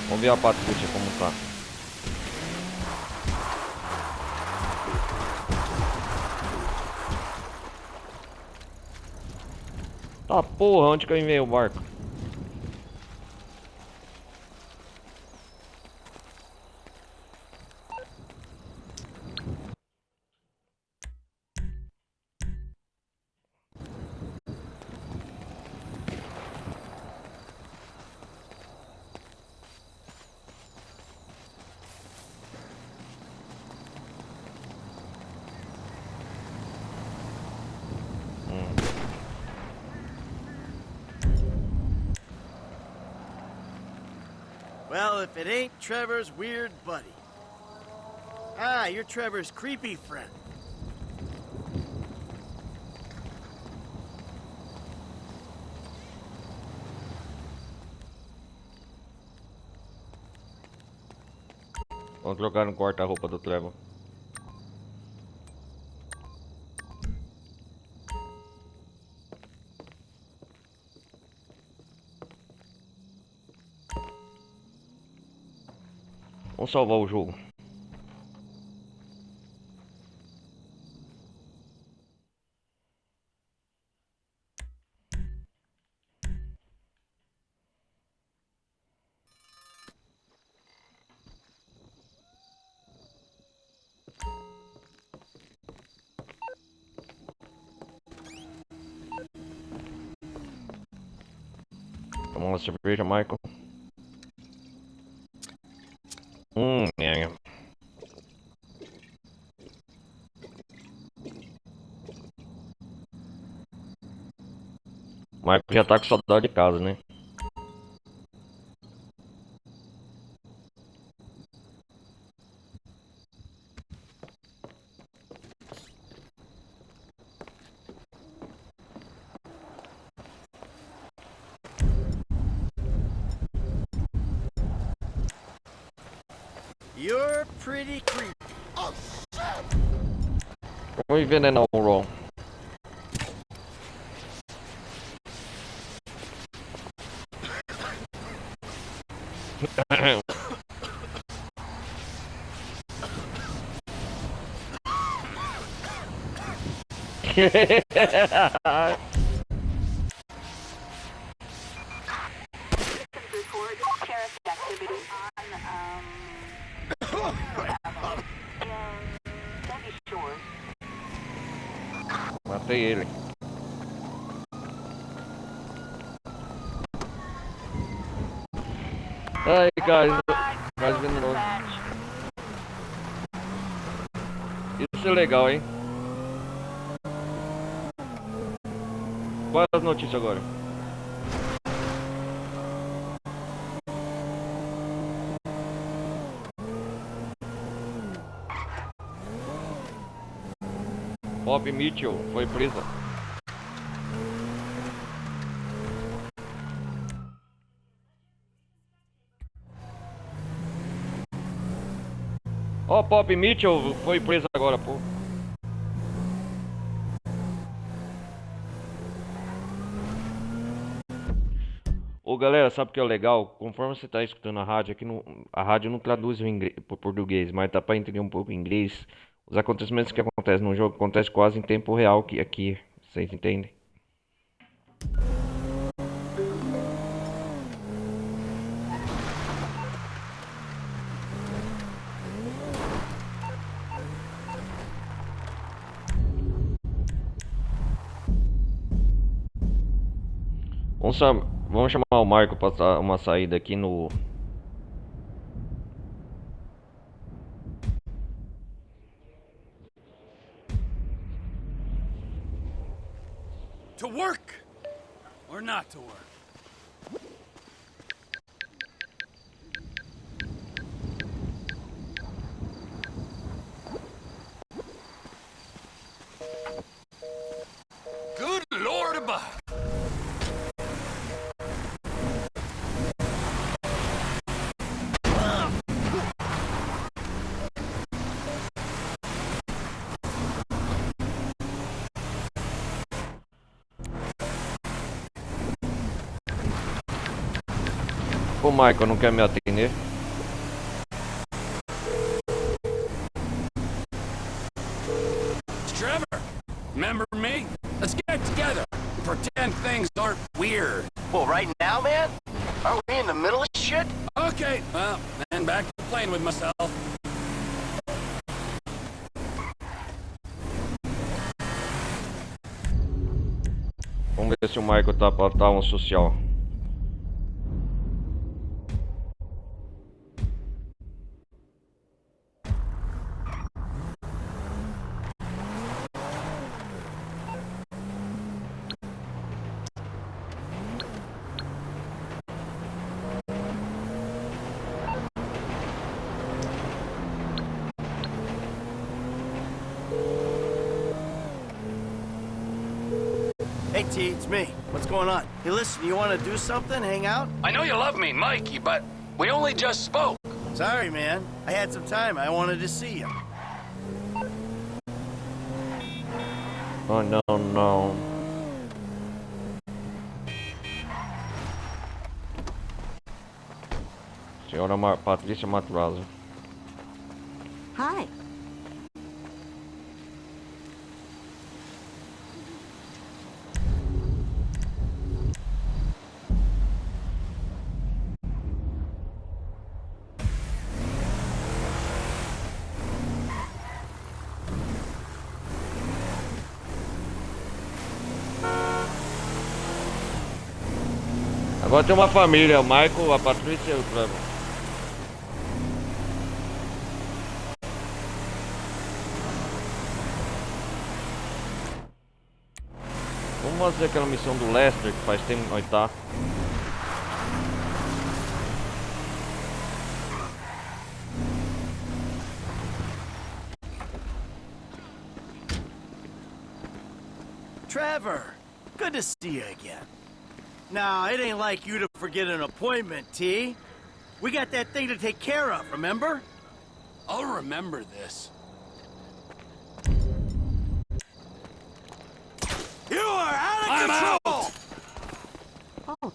Speaker 1: Vamos ver a patrulha como tá. Tá porra, onde que eu enviei o barco?
Speaker 2: Well, if it ain't Trevor's weird buddy. Ah, you're Trevor's creepy friend.
Speaker 1: Vamos trocar no corta-roupa do Trevor. Vamos salvar o jogo. Toma uma cerveja, Michael. É. O Marco já tá com saudade de casa, né?
Speaker 2: You're pretty creepy.
Speaker 1: Vamos envenenar o Ron.
Speaker 10: Report terrorist activity on, Debbie Shores.
Speaker 1: Matei ele. Ai, guys, mais venenoso. Isso é legal, hein? Qual é as notícias agora? Bob Mitchell foi presa. Ó, Bob Mitchell foi presa agora, pô. Ô galera, sabe o que é legal? Conforme você tá escutando a rádio, aqui a rádio não traduz o inglês, por português, mas dá pra entender um pouco em inglês. Os acontecimentos que acontecem no jogo acontecem quase em tempo real aqui, vocês entendem? Vamos chamar o Marco para dar uma saída aqui no...
Speaker 3: To work or not to work?
Speaker 7: Good Lord above.
Speaker 1: O Michael não quer me atender.
Speaker 3: Trevor, remember me? Let's get together. Pretend things aren't weird.
Speaker 11: Well, right now, man? Aren't we in the middle of shit?
Speaker 3: Okay, well, then back to playing with myself.
Speaker 1: Vamos ver se o Michael tá pra dar um social.
Speaker 2: Hey, T, it's me. What's going on? Hey, listen, you want to do something? Hang out?
Speaker 7: I know you love me, Mikey, but we only just spoke.
Speaker 2: Sorry, man. I had some time. I wanted to see you.
Speaker 1: Oh, não. Senhora Patrícia Madrazo.
Speaker 4: Hi.
Speaker 1: Agora tem uma família, o Michael, a Patrícia e o Trevor. Vamos fazer aquela missão do Lester que faz tempo que nós tá.
Speaker 2: Trevor, good to see you again. Now, it ain't like you to forget an appointment, T. We got that thing to take care of, remember?
Speaker 3: I'll remember this.
Speaker 6: You are out of control!
Speaker 4: Oh,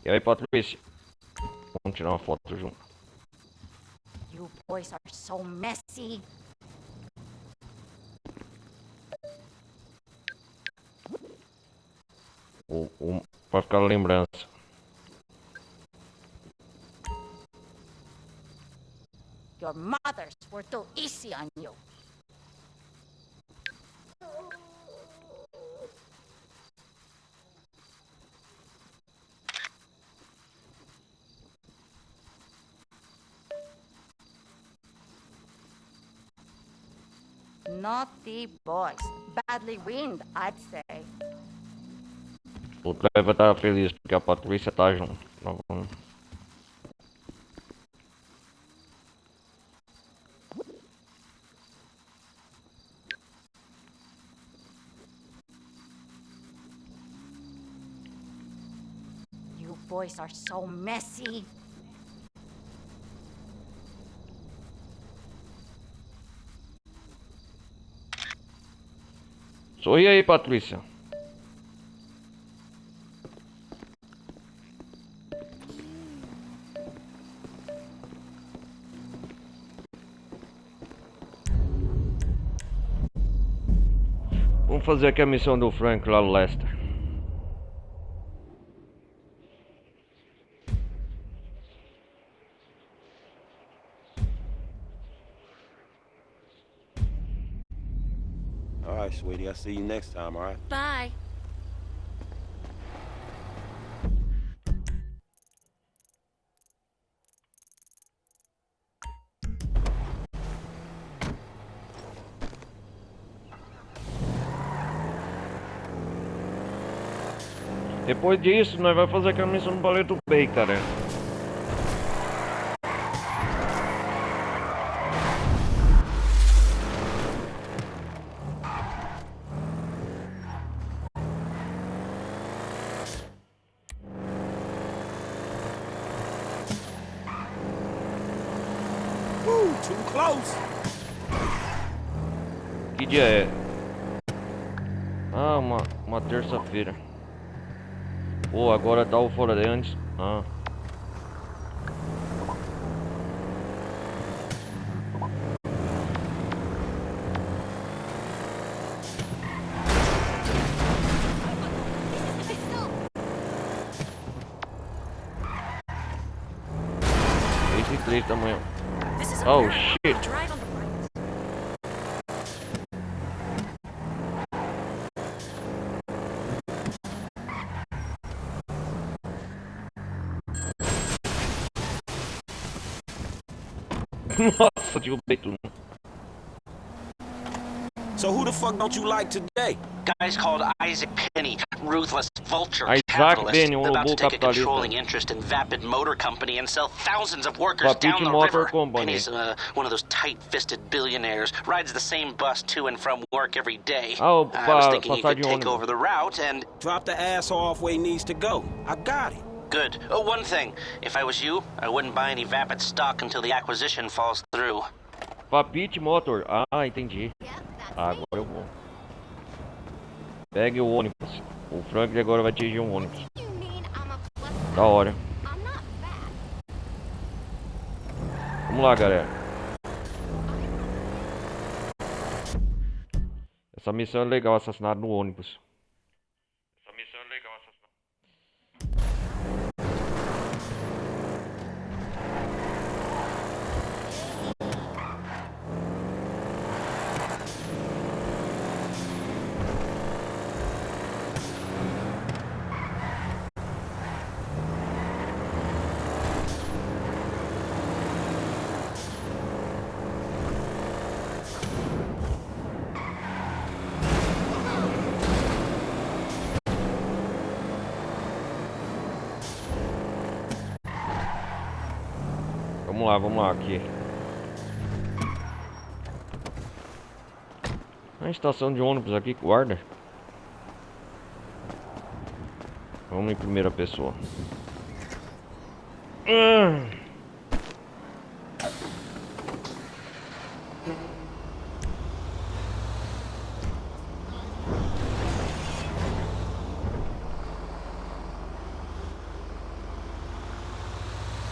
Speaker 1: E aí, Patrícia? Vamos tirar uma foto junto.
Speaker 4: you boys are so messy.
Speaker 1: Pra ficar a lembrança.
Speaker 4: Your mothers were too easy on you. Naughty boys. Badly weaned, I'd say.
Speaker 1: O Trevor tá feliz porque a Patrícia tá junto.
Speaker 4: You boys are so messy.
Speaker 1: Sorri aí, Patrícia. Vamos fazer aqui a missão do Frank lá no Lester.
Speaker 6: All right, sweetie, I'll see you next time, all right?
Speaker 8: Bye.
Speaker 1: Depois disso, nós vamos fazer aquela missão do Paleto Bay, cara.
Speaker 6: Too close.
Speaker 1: Que dia é? Ah, uma terça-feira. Pô, agora tá o fora de antes. Ah. Esse 3 da manhã. Oh shit.
Speaker 8: Drive on the right.
Speaker 1: Nossa, derrubei tudo.
Speaker 6: So who the fuck don't you like today?
Speaker 9: Guys called Isaac Penny, ruthless vulture
Speaker 1: Isaac
Speaker 9: capitalist,
Speaker 1: Penny,
Speaker 9: about to take a
Speaker 1: capitalista.
Speaker 9: controlling interest in Vapid Motor Company and sell thousands of workers
Speaker 1: Vapid
Speaker 9: down the
Speaker 1: Motor
Speaker 9: river.
Speaker 1: Company.
Speaker 9: Penny's one of those tight-fisted billionaires, rides the same bus to and from work every day.
Speaker 1: Oh,
Speaker 9: I was thinking he
Speaker 1: passar
Speaker 9: could
Speaker 1: de
Speaker 9: take
Speaker 1: ônibus.
Speaker 9: over the route and...
Speaker 6: Drop the ass off where he needs to go. I got it.
Speaker 9: Good. Oh, one thing. If I was you, I wouldn't buy any Vapid stock until the acquisition falls through.
Speaker 1: Vapid Motor. Ah, entendi. Agora eu vou. Pegue o ônibus. O Frank agora vai dirigir um ônibus.
Speaker 8: You mean I'm a plus
Speaker 1: Da hora.
Speaker 8: I'm not fat.
Speaker 1: Vamos lá, galera. Essa missão é legal, assassinato no ônibus. Essa missão é legal, assassinato. Vamos lá aqui. A estação de ônibus aqui, guarda. Vamos em primeira pessoa.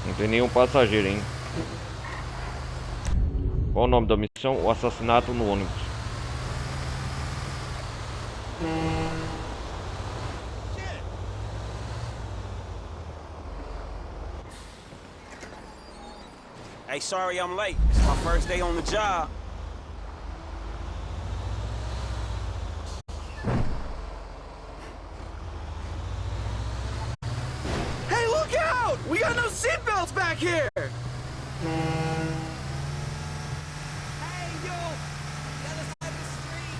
Speaker 1: Não tem nenhum passageiro, hein? Qual o nome da missão? O assassinato no ônibus.
Speaker 6: Hey, sorry I'm late. It's my first day on the job. Hey, look out! We got no seatbelts back here! Hey, yo! The other side of the street!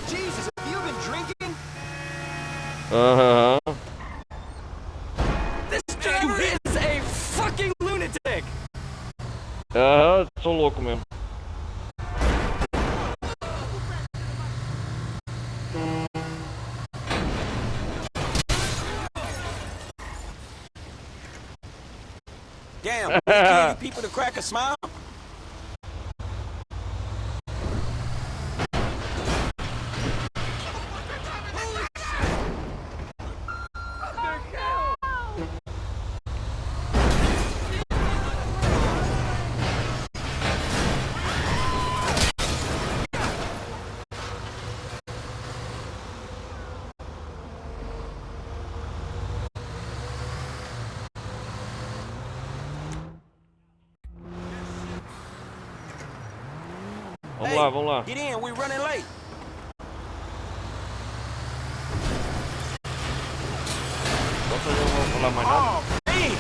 Speaker 6: Jesus, have you been drinking?
Speaker 1: Aham.
Speaker 6: This driver is a fucking lunatic!
Speaker 1: Aham, sou louco mesmo.
Speaker 6: Damn, you people to crack a smile?
Speaker 1: Vamos lá.
Speaker 6: Get in, we're running late.
Speaker 1: Nossa, eu não vou falar mais nada.
Speaker 6: Oh, man!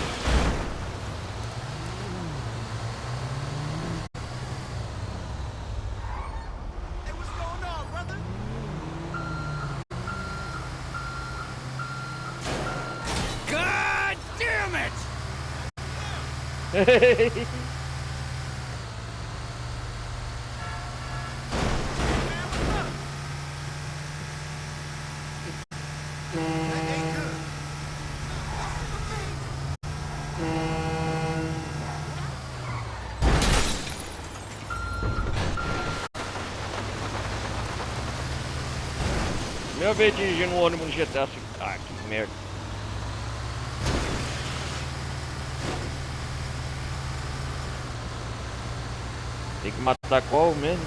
Speaker 6: Hey, what's going on, brother? God damn it!
Speaker 1: Primeira vez dirigindo um ônibus no GTA V. Ah, que merda. Tem que matar qual mesmo?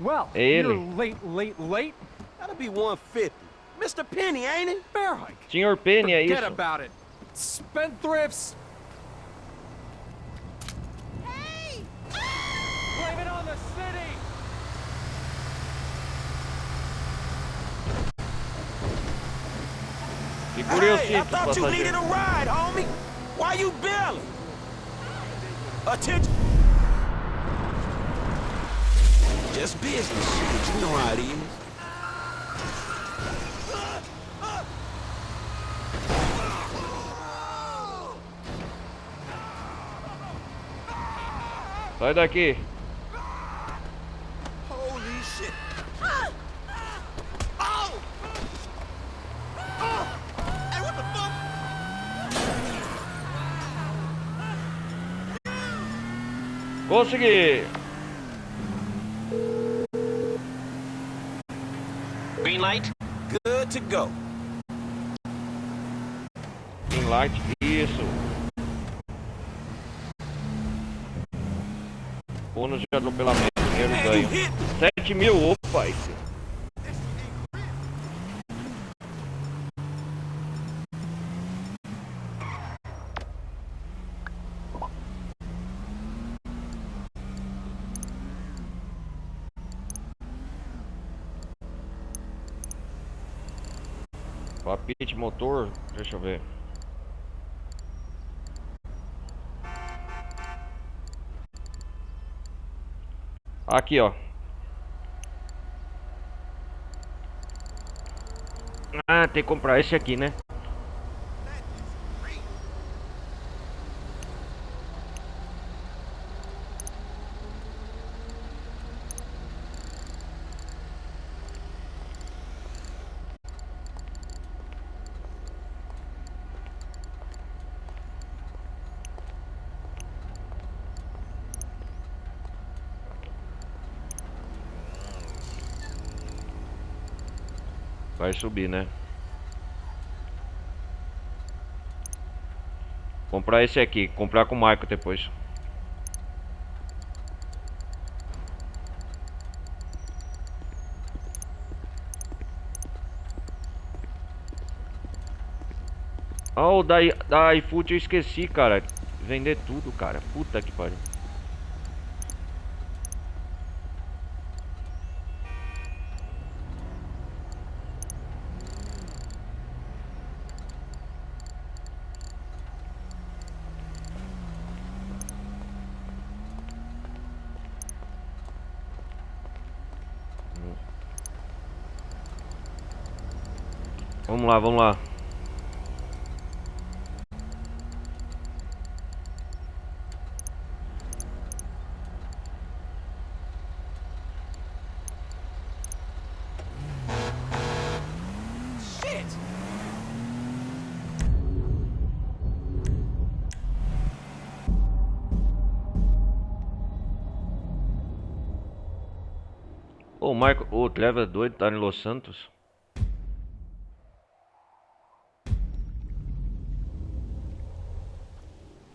Speaker 12: Well,
Speaker 1: É ele.
Speaker 12: you're late.
Speaker 6: That'll be 150. Mr. Penny, ain't it?
Speaker 12: Bear hike.
Speaker 1: Senhor Penny, é
Speaker 12: Forget
Speaker 1: isso?
Speaker 12: about it. Spendthrifts.
Speaker 8: Hey!
Speaker 12: Blame it on the city.
Speaker 1: Segure o
Speaker 6: Hey, I
Speaker 1: cinto,
Speaker 6: thought you needed a
Speaker 1: passageiro.
Speaker 6: ride, homie. Why you bailing? Attention. Just business shit. You know how it is.
Speaker 1: Sai daqui.
Speaker 6: Holy shit. Oh! Hey, what the fuck?
Speaker 1: Consegui.
Speaker 9: Green light?
Speaker 6: Good to go.
Speaker 1: Tem light, isso. Bônus de atropelamento, dinheiro ganho. 7 mil, opa, isso. Papite, motor, deixa eu ver. Aqui, ó. Ah, tem que comprar esse aqui, né? Vai subir, né? Comprar esse aqui, comprar com o Michael depois. Ah, o da iFood eu esqueci, cara. Vender tudo, cara. Puta que pariu. Vamos lá, vamos lá. O Michael, o Trevor é doido, tá em Los Santos.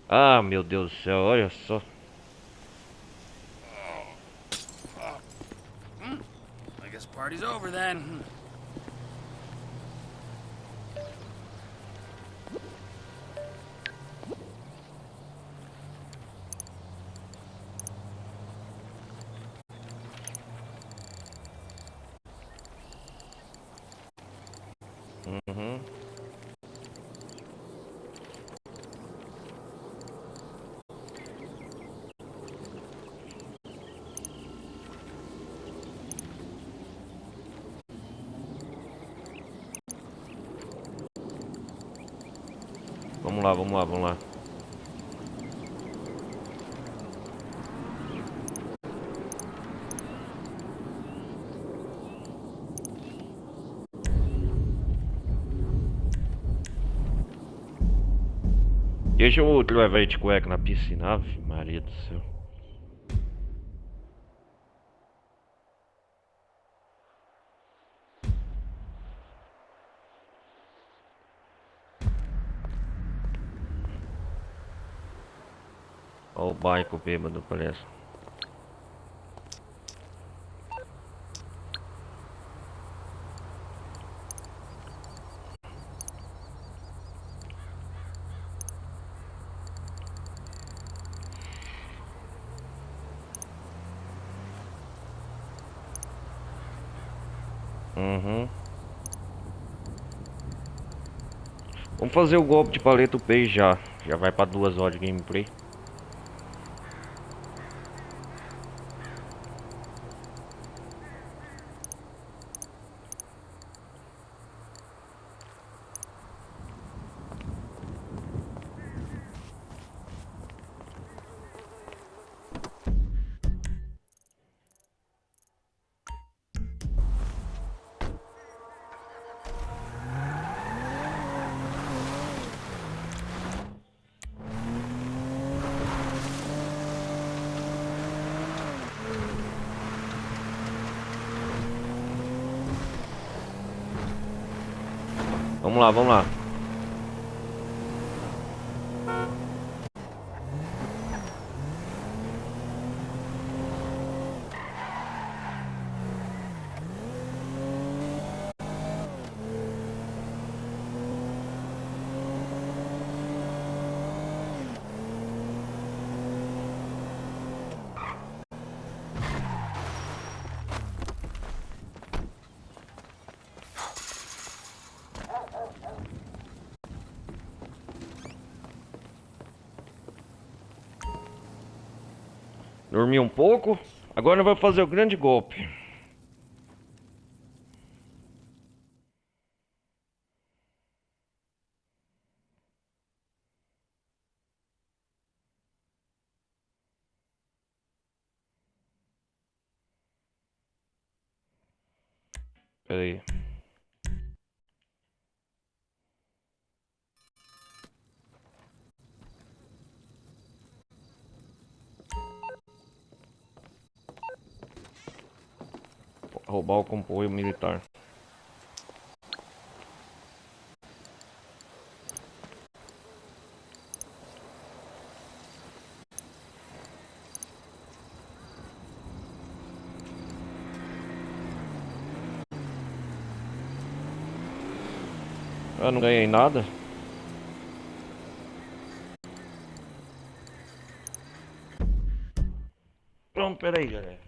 Speaker 1: Ah, meu Deus do céu, olha só.
Speaker 3: I guess party's over then.
Speaker 1: Uhum. Vamos lá, vamos lá, vamos lá. Deixa o Trevor de cueca na piscina. Ave Maria do céu. Olha o baico bêbado, parece. Uhum. Vamos fazer o golpe de Paleto Bay já. Já vai pra 2 horas de gameplay. Vamos lá, vamos lá. Dormi um pouco. Agora vai fazer o grande golpe. Pera aí. Roubar o comboio militar. Eu não ganhei nada. Pronto, peraí, galera.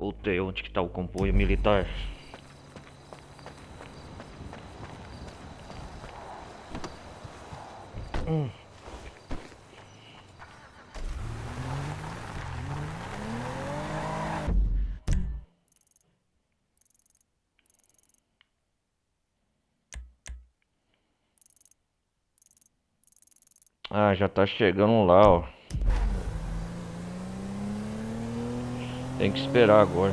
Speaker 1: Voltei, onde que tá o comboio militar? Ah, já tá chegando lá, ó. Tem que esperar agora.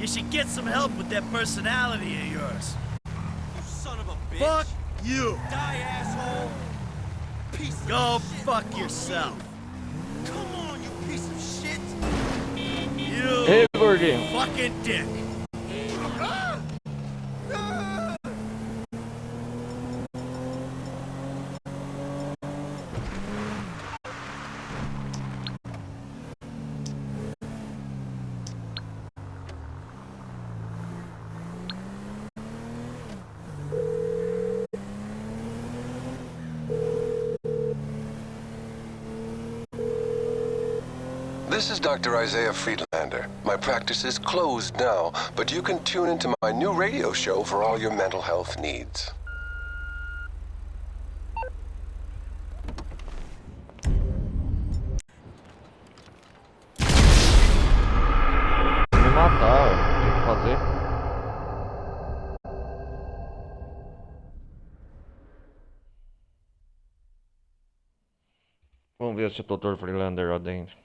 Speaker 2: You should get some help with that personality of yours.
Speaker 6: You son of a bitch.
Speaker 2: Fuck you.
Speaker 6: Die, asshole. Piece of
Speaker 2: Go
Speaker 6: shit.
Speaker 2: fuck yourself.
Speaker 6: Come on, you piece of shit.
Speaker 2: You
Speaker 1: Hey, gordinho.
Speaker 2: fucking dick.
Speaker 13: This is Dr. Isaiah Friedlander. My practice is closed now, but you can tune into my new radio show for all your mental health needs.
Speaker 1: Me mataram, tem que fazer. Vamos ver se o Dr. Freelander lá dentro.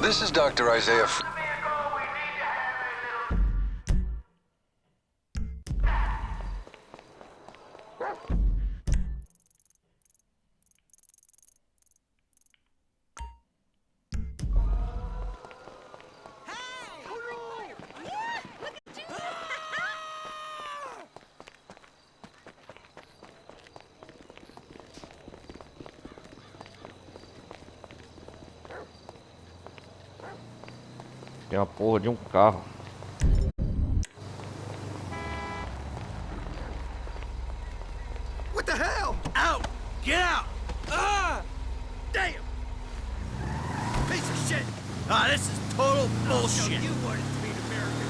Speaker 13: This is Dr. Isaiah
Speaker 1: Tem uma porra de um carro.
Speaker 2: What the hell? Out! Get out! Ah! Damn! Piece of shit! Ah, this is total bullshit! You wanted to be an American.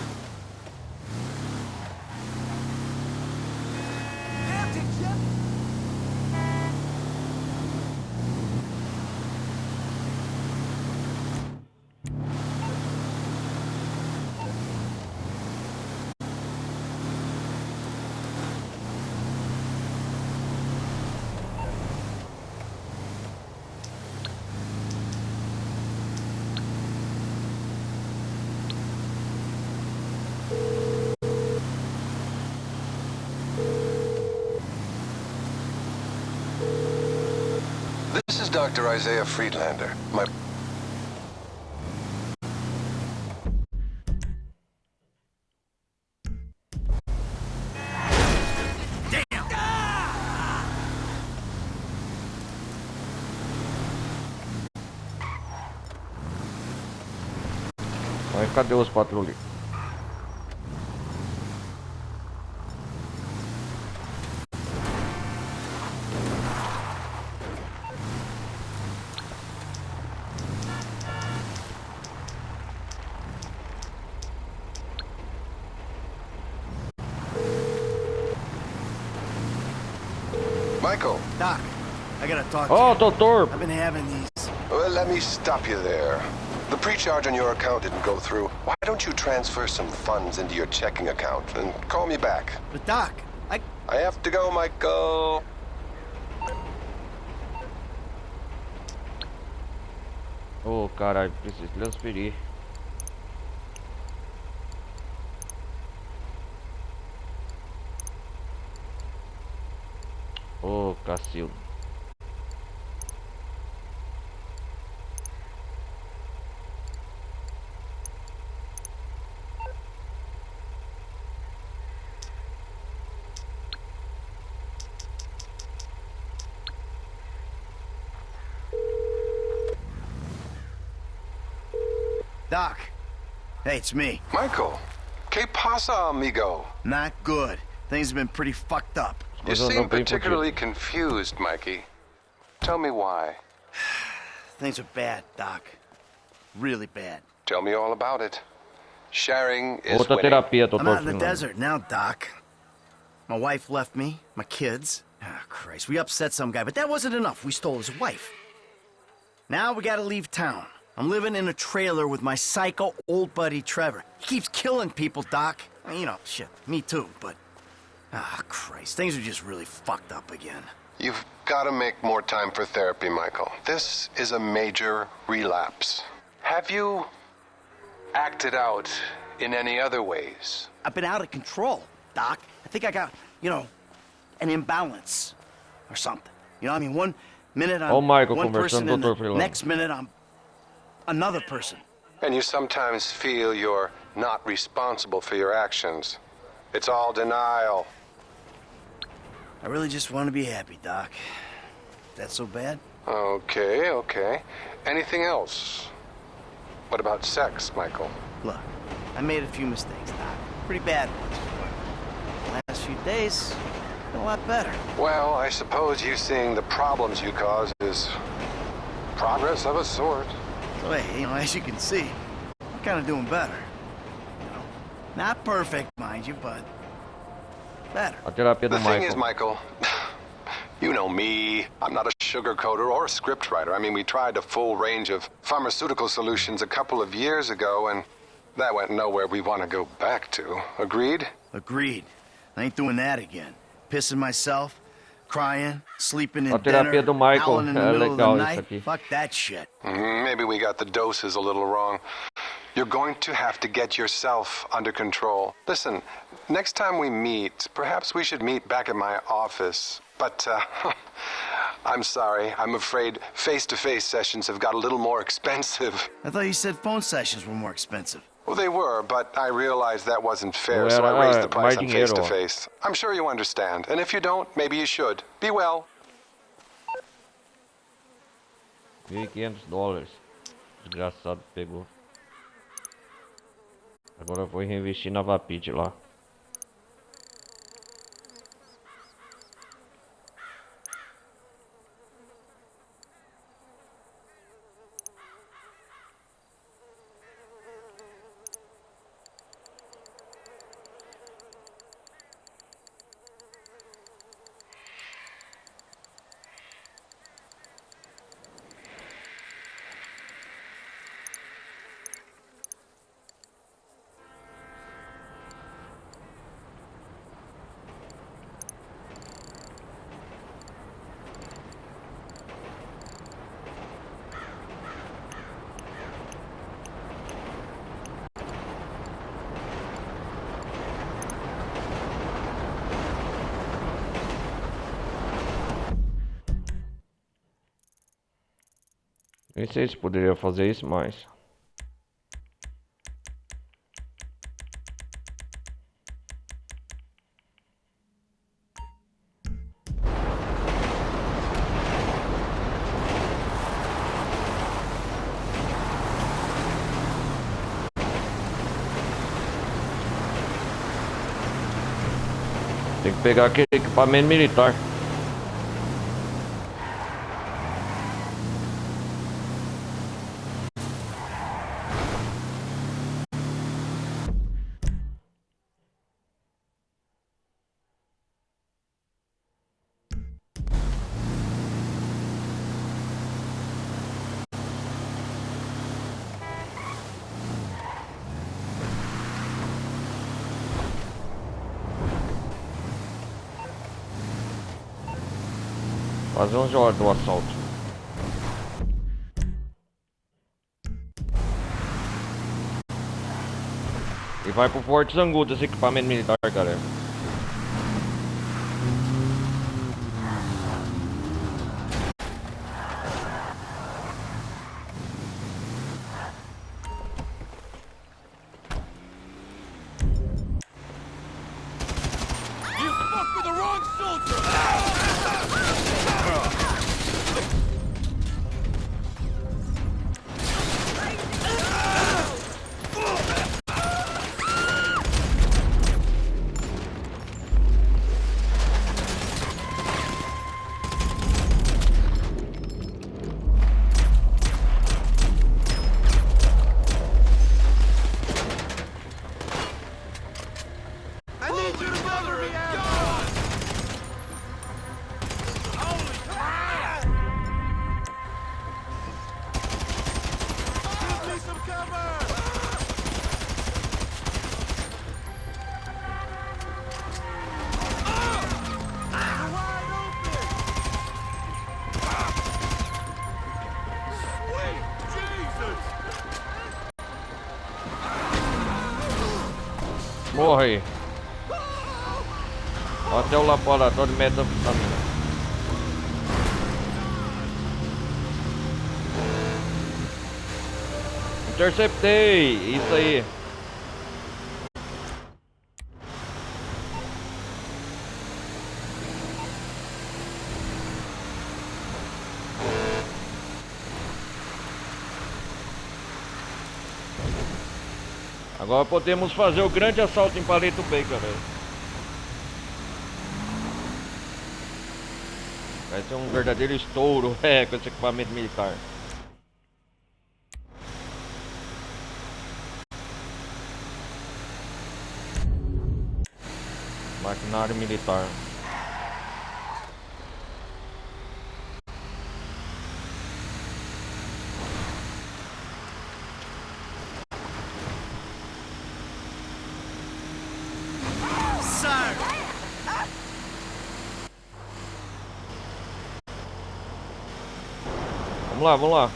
Speaker 13: Dr. Isaiah Friedlander. My...
Speaker 1: Mas cadê os patrulheiros?
Speaker 13: Michael.
Speaker 11: Doc, I gotta talk to
Speaker 1: Oh,
Speaker 11: you.
Speaker 1: doutor!
Speaker 11: I've been having these.
Speaker 13: Well, let me stop you there. The pre-charge on your account didn't go through. Why don't you transfer some funds into your checking account and call me back?
Speaker 11: But Doc,
Speaker 13: I have to go, Michael.
Speaker 1: Oh, caralho, preciso transferir. Oh, cacildo.
Speaker 11: Doc. Hey, it's me.
Speaker 13: Michael. Que pasa, amigo?
Speaker 11: Not good. Things have been pretty fucked up.
Speaker 13: You seem particularly confused, Mikey. Tell me why.
Speaker 11: Things are bad, Doc. Really bad.
Speaker 13: Tell me all about it. Sharing is
Speaker 1: Outra
Speaker 13: winning.
Speaker 1: terapia, doutor.
Speaker 11: I'm out in the
Speaker 1: Finlano.
Speaker 11: desert now, Doc. My wife left me, my kids. Ah, Christ, we upset some guy, but that wasn't enough. We stole his wife. Now we gotta leave town. I'm living in a trailer with my psycho old buddy Trevor. He keeps killing people, Doc. You know, shit, me too, but... Ah, Christ, things are just really fucked up again.
Speaker 13: You've got to make more time for therapy, Michael. This is a major relapse. Have you acted out in any other ways?
Speaker 11: I've been out of control, Doc. I think I got, you know, an imbalance or something. You know, I mean, one minute I'm
Speaker 1: Oh, Michael,
Speaker 11: one person,
Speaker 1: conversando,
Speaker 11: and the
Speaker 1: doutor Finlano.
Speaker 11: next minute I'm another person.
Speaker 13: And you sometimes feel you're not responsible for your actions. It's all denial.
Speaker 11: I really just want to be happy, Doc. That so bad?
Speaker 13: Okay, okay. Anything else? What about sex, Michael?
Speaker 11: Look, I made a few mistakes, Doc. Pretty bad ones. But the last few days, been a lot better.
Speaker 13: Well, I suppose you seeing the problems you cause is progress of a sort.
Speaker 11: So, hey, you know, as you can see, I'm kind of doing better. You know, not perfect, mind you, but better.
Speaker 1: A terapia do
Speaker 13: The thing is,
Speaker 1: Michael.
Speaker 13: Michael, you know me. I'm not a sugarcoater or a scriptwriter. I mean, we tried a full range of pharmaceutical solutions a couple of years ago, and that went nowhere we want to go back to. Agreed?
Speaker 11: Agreed. I ain't doing that again. Pissing myself, crying, sleeping in
Speaker 1: A terapia
Speaker 11: dinner,
Speaker 1: do Michael.
Speaker 11: howling in the
Speaker 1: É
Speaker 11: middle of the
Speaker 1: legal isso
Speaker 11: night.
Speaker 1: aqui.
Speaker 11: Fuck that shit.
Speaker 13: Maybe we got the doses a little wrong. You're going to have to get yourself under control. Listen, next time we meet, perhaps we should meet back at my office. But, I'm sorry. I'm afraid face-to-face sessions have got a little more expensive.
Speaker 11: I thought you said phone sessions were more expensive.
Speaker 13: Well, they were, but I realized that wasn't fair, so I raised the price on
Speaker 1: dinheiro.
Speaker 13: face-to-face. I'm sure you understand, and if you don't, maybe you should. Be well.
Speaker 1: $1.500. Desgraçado pegou. Agora eu vou reinvestir na Vapid lá. Nem sei se poderia fazer isso, mas... Tem que pegar aquele equipamento militar. Fazer 11 horas do assalto. E vai pro Forte Zangudo esse equipamento militar, galera.
Speaker 6: You fucked with the wrong soldier!
Speaker 1: Morra aí. Até o laboratório de metanfetamina. Interceptei! Isso aí. Agora podemos fazer o grande assalto em Paleto Bay, galera. Vai ser um verdadeiro estouro, com esse equipamento militar. Maquinário militar. Vamos lá, vamos lá.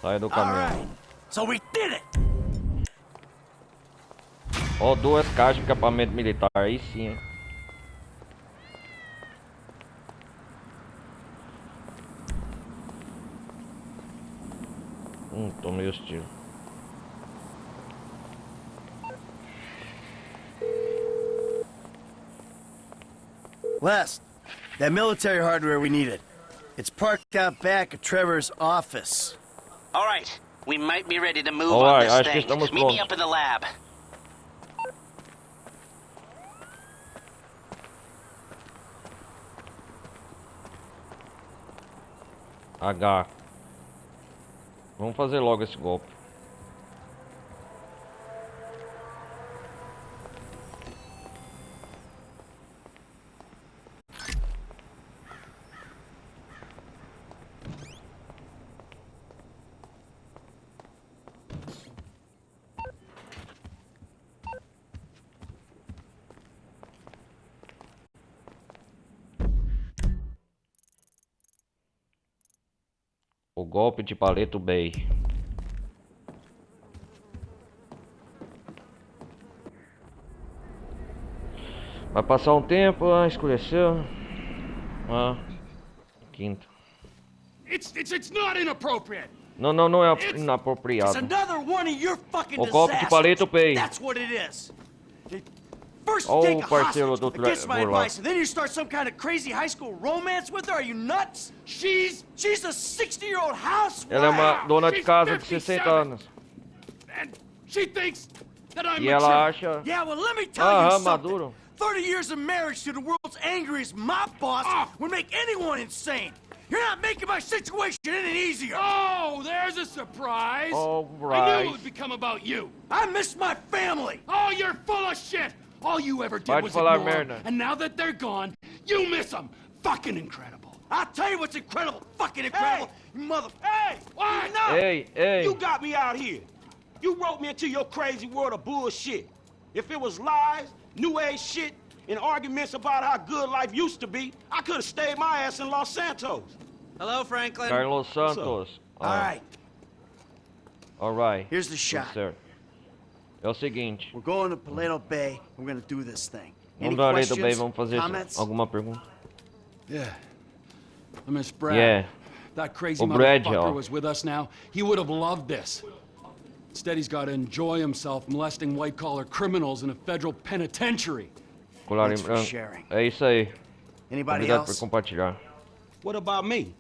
Speaker 1: Sai do caminho.
Speaker 6: So we did it.
Speaker 1: Ó, 2 caixas de equipamento militar, aí sim, hein? Tomei os tiros.
Speaker 11: Les, that military hardware we needed. It's parked out back at Trevor's office.
Speaker 14: All right, we might be ready to move
Speaker 1: All
Speaker 14: on
Speaker 1: right,
Speaker 14: this
Speaker 1: acho que
Speaker 14: thing.
Speaker 1: estamos
Speaker 14: Meet me
Speaker 1: prontos.
Speaker 14: up in the lab.
Speaker 1: H. Vamos fazer logo esse golpe. O golpe de Paleto Bay. Vai passar um tempo, escureceu. Quinta.
Speaker 3: It's not inappropriate.
Speaker 1: Não é inapropriado.
Speaker 6: It's another one of your fucking
Speaker 1: O golpe de
Speaker 6: disasters.
Speaker 1: Paleto Bay.
Speaker 6: That's what it is. First
Speaker 1: Oh,
Speaker 6: you take a
Speaker 1: parceiro
Speaker 6: hostage
Speaker 1: do
Speaker 6: against my
Speaker 1: Trevor lá.
Speaker 6: advice, and then you start some kind of crazy high school romance with her? Are you nuts? She's a 60-year-old housewife.
Speaker 1: Ela é uma dona de
Speaker 3: She's
Speaker 1: casa de
Speaker 3: 57.
Speaker 1: 60 anos.
Speaker 3: And she thinks that I'm
Speaker 1: E
Speaker 3: mature.
Speaker 1: ela acha...
Speaker 6: Yeah, well, let me tell you something.
Speaker 1: maduro.
Speaker 6: 30 years of marriage to the world's angriest mob boss would make anyone insane. You're not making my situation any easier.
Speaker 3: Oh, there's a surprise.
Speaker 1: Oh,
Speaker 3: I
Speaker 1: right.
Speaker 3: knew it would become about you.
Speaker 6: I miss my family.
Speaker 3: Oh, you're full of shit. All you ever did
Speaker 1: Pode
Speaker 3: was
Speaker 1: falar
Speaker 3: ignore 'em.
Speaker 1: merda.
Speaker 3: And now that they're gone, you miss them. Fucking incredible.
Speaker 6: I'll tell you what's incredible. Fucking incredible.
Speaker 15: Hey!
Speaker 6: You mother...
Speaker 15: Hey!
Speaker 3: What?
Speaker 15: Enough!
Speaker 1: Ei.
Speaker 15: You got me out here. You wrote me into your crazy world of bullshit. If it was lies, new age shit, and arguments about how good life used to be, I could have stayed my ass in Los Santos.
Speaker 14: Hello, Franklin.
Speaker 1: Carlos Santos.
Speaker 6: All right.
Speaker 1: Alright.
Speaker 6: Here's the shot.
Speaker 1: Tudo certo. É o seguinte.
Speaker 6: We're going to Paleto Bay. We're going to do this thing. Any
Speaker 1: Vamos dar a lei do
Speaker 6: questions?
Speaker 1: Bay, vamos fazer
Speaker 6: Comments?
Speaker 1: alguma pergunta?
Speaker 3: Yeah. Miss Brad.
Speaker 1: Yeah.
Speaker 3: That crazy
Speaker 1: O Brad,
Speaker 3: motherfucker
Speaker 1: ó.
Speaker 3: was with us now. He would have loved this. Instead, he's got to enjoy himself molesting white-collar criminals in a federal penitentiary.
Speaker 1: Colar em
Speaker 6: Thanks for
Speaker 1: branco.
Speaker 6: sharing.
Speaker 1: É isso aí.
Speaker 6: Anybody
Speaker 1: Obrigado por
Speaker 6: else?
Speaker 1: compartilhar.
Speaker 15: What about me?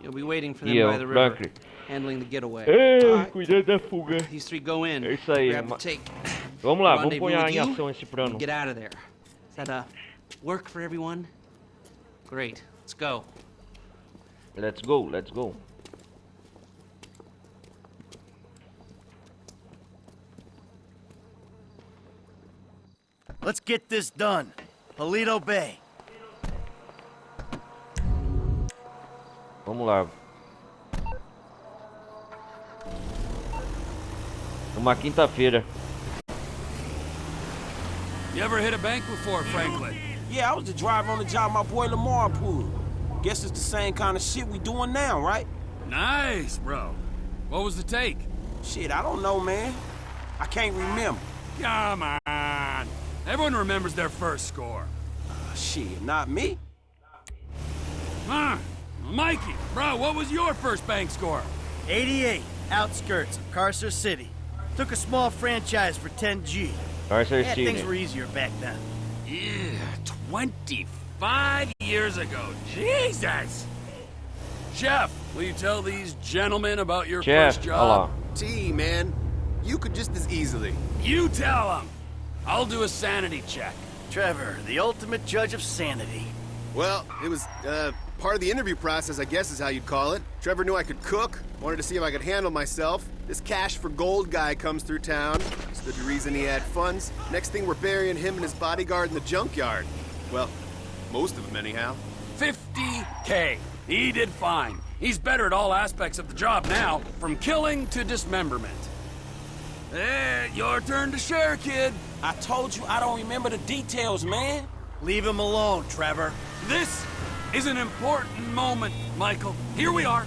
Speaker 14: You'll be waiting for
Speaker 1: E
Speaker 14: them
Speaker 1: eu,
Speaker 14: by the river,
Speaker 1: Franklin.
Speaker 14: handling the getaway.
Speaker 1: Ei, cuidado da fuga.
Speaker 14: These three go in.
Speaker 1: É isso aí.
Speaker 14: Grab the take.
Speaker 1: Vamos lá, vamos
Speaker 14: Rendezvous
Speaker 1: pôr
Speaker 14: with
Speaker 1: em
Speaker 14: you,
Speaker 1: ação esse plano.
Speaker 14: and get out of there. Is that work for everyone? Great. Let's go.
Speaker 1: Let's go, let's go.
Speaker 11: Let's get this done. Paleto Bay.
Speaker 1: Vamos lá. Uma quinta-feira.
Speaker 3: You ever hit a bank before, Franklin?
Speaker 15: Yeah, I was the driver on the job my boy Lamar pulled. Guess it's the same kind of shit we doing now, right?
Speaker 3: Nice, bro. What was the take?
Speaker 15: Shit, I don't know, man. I can't remember.
Speaker 3: Come on. Everyone remembers their first score.
Speaker 15: Shit, not me.
Speaker 3: Huh? Mikey, bro, what was your first bank score?
Speaker 11: 88, outskirts of Carcer City. Took a small franchise for 10G.
Speaker 1: Carcer
Speaker 11: Yeah,
Speaker 1: City.
Speaker 11: things were easier back then.
Speaker 3: Yeah, 25 years ago. Jesus! Chef, will you tell these gentlemen about your
Speaker 1: Chef,
Speaker 3: first
Speaker 1: olha
Speaker 3: job?
Speaker 1: lá.
Speaker 16: T, man. You could just as easily.
Speaker 3: You tell them. I'll do a sanity check.
Speaker 11: Trevor, the ultimate judge of sanity.
Speaker 16: Well, it was, part of the interview process, I guess is how you'd call it. Trevor knew I could cook, wanted to see if I could handle myself. This cash for gold guy comes through town. Stood to reason he had funds. Next thing, we're burying him and his bodyguard in the junkyard. Well, most of them anyhow.
Speaker 3: 50K. He did fine. He's better at all aspects of the job now, from killing to dismemberment. Your turn to share, kid.
Speaker 15: I told you I don't remember the details, man.
Speaker 11: Leave him alone, Trevor.
Speaker 3: This is an important moment, Michael. Here we are,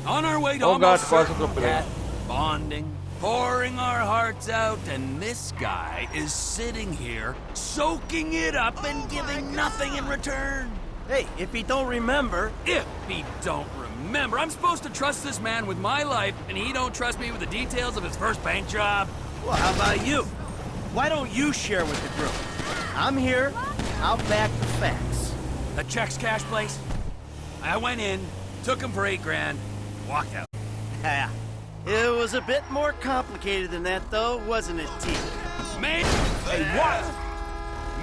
Speaker 3: on our way to
Speaker 1: Oh, God,
Speaker 3: almost
Speaker 1: quase
Speaker 3: certain
Speaker 1: atropelei.
Speaker 3: death, bonding, pouring our hearts out, and this guy is sitting here, soaking it up and giving nothing in return.
Speaker 11: Hey, if he don't remember...
Speaker 3: If he don't remember, I'm supposed to trust this man with my life, and he don't trust me with the details of his first bank job?
Speaker 11: Well, how about you? Why don't you share with the group? I'm here. I'll back the facts.
Speaker 3: The checks cash place? I went in, took him for $8 grand, walked out.
Speaker 11: Yeah. It was a bit more complicated than that, though, wasn't it, T?
Speaker 3: Maybe... Hey, what?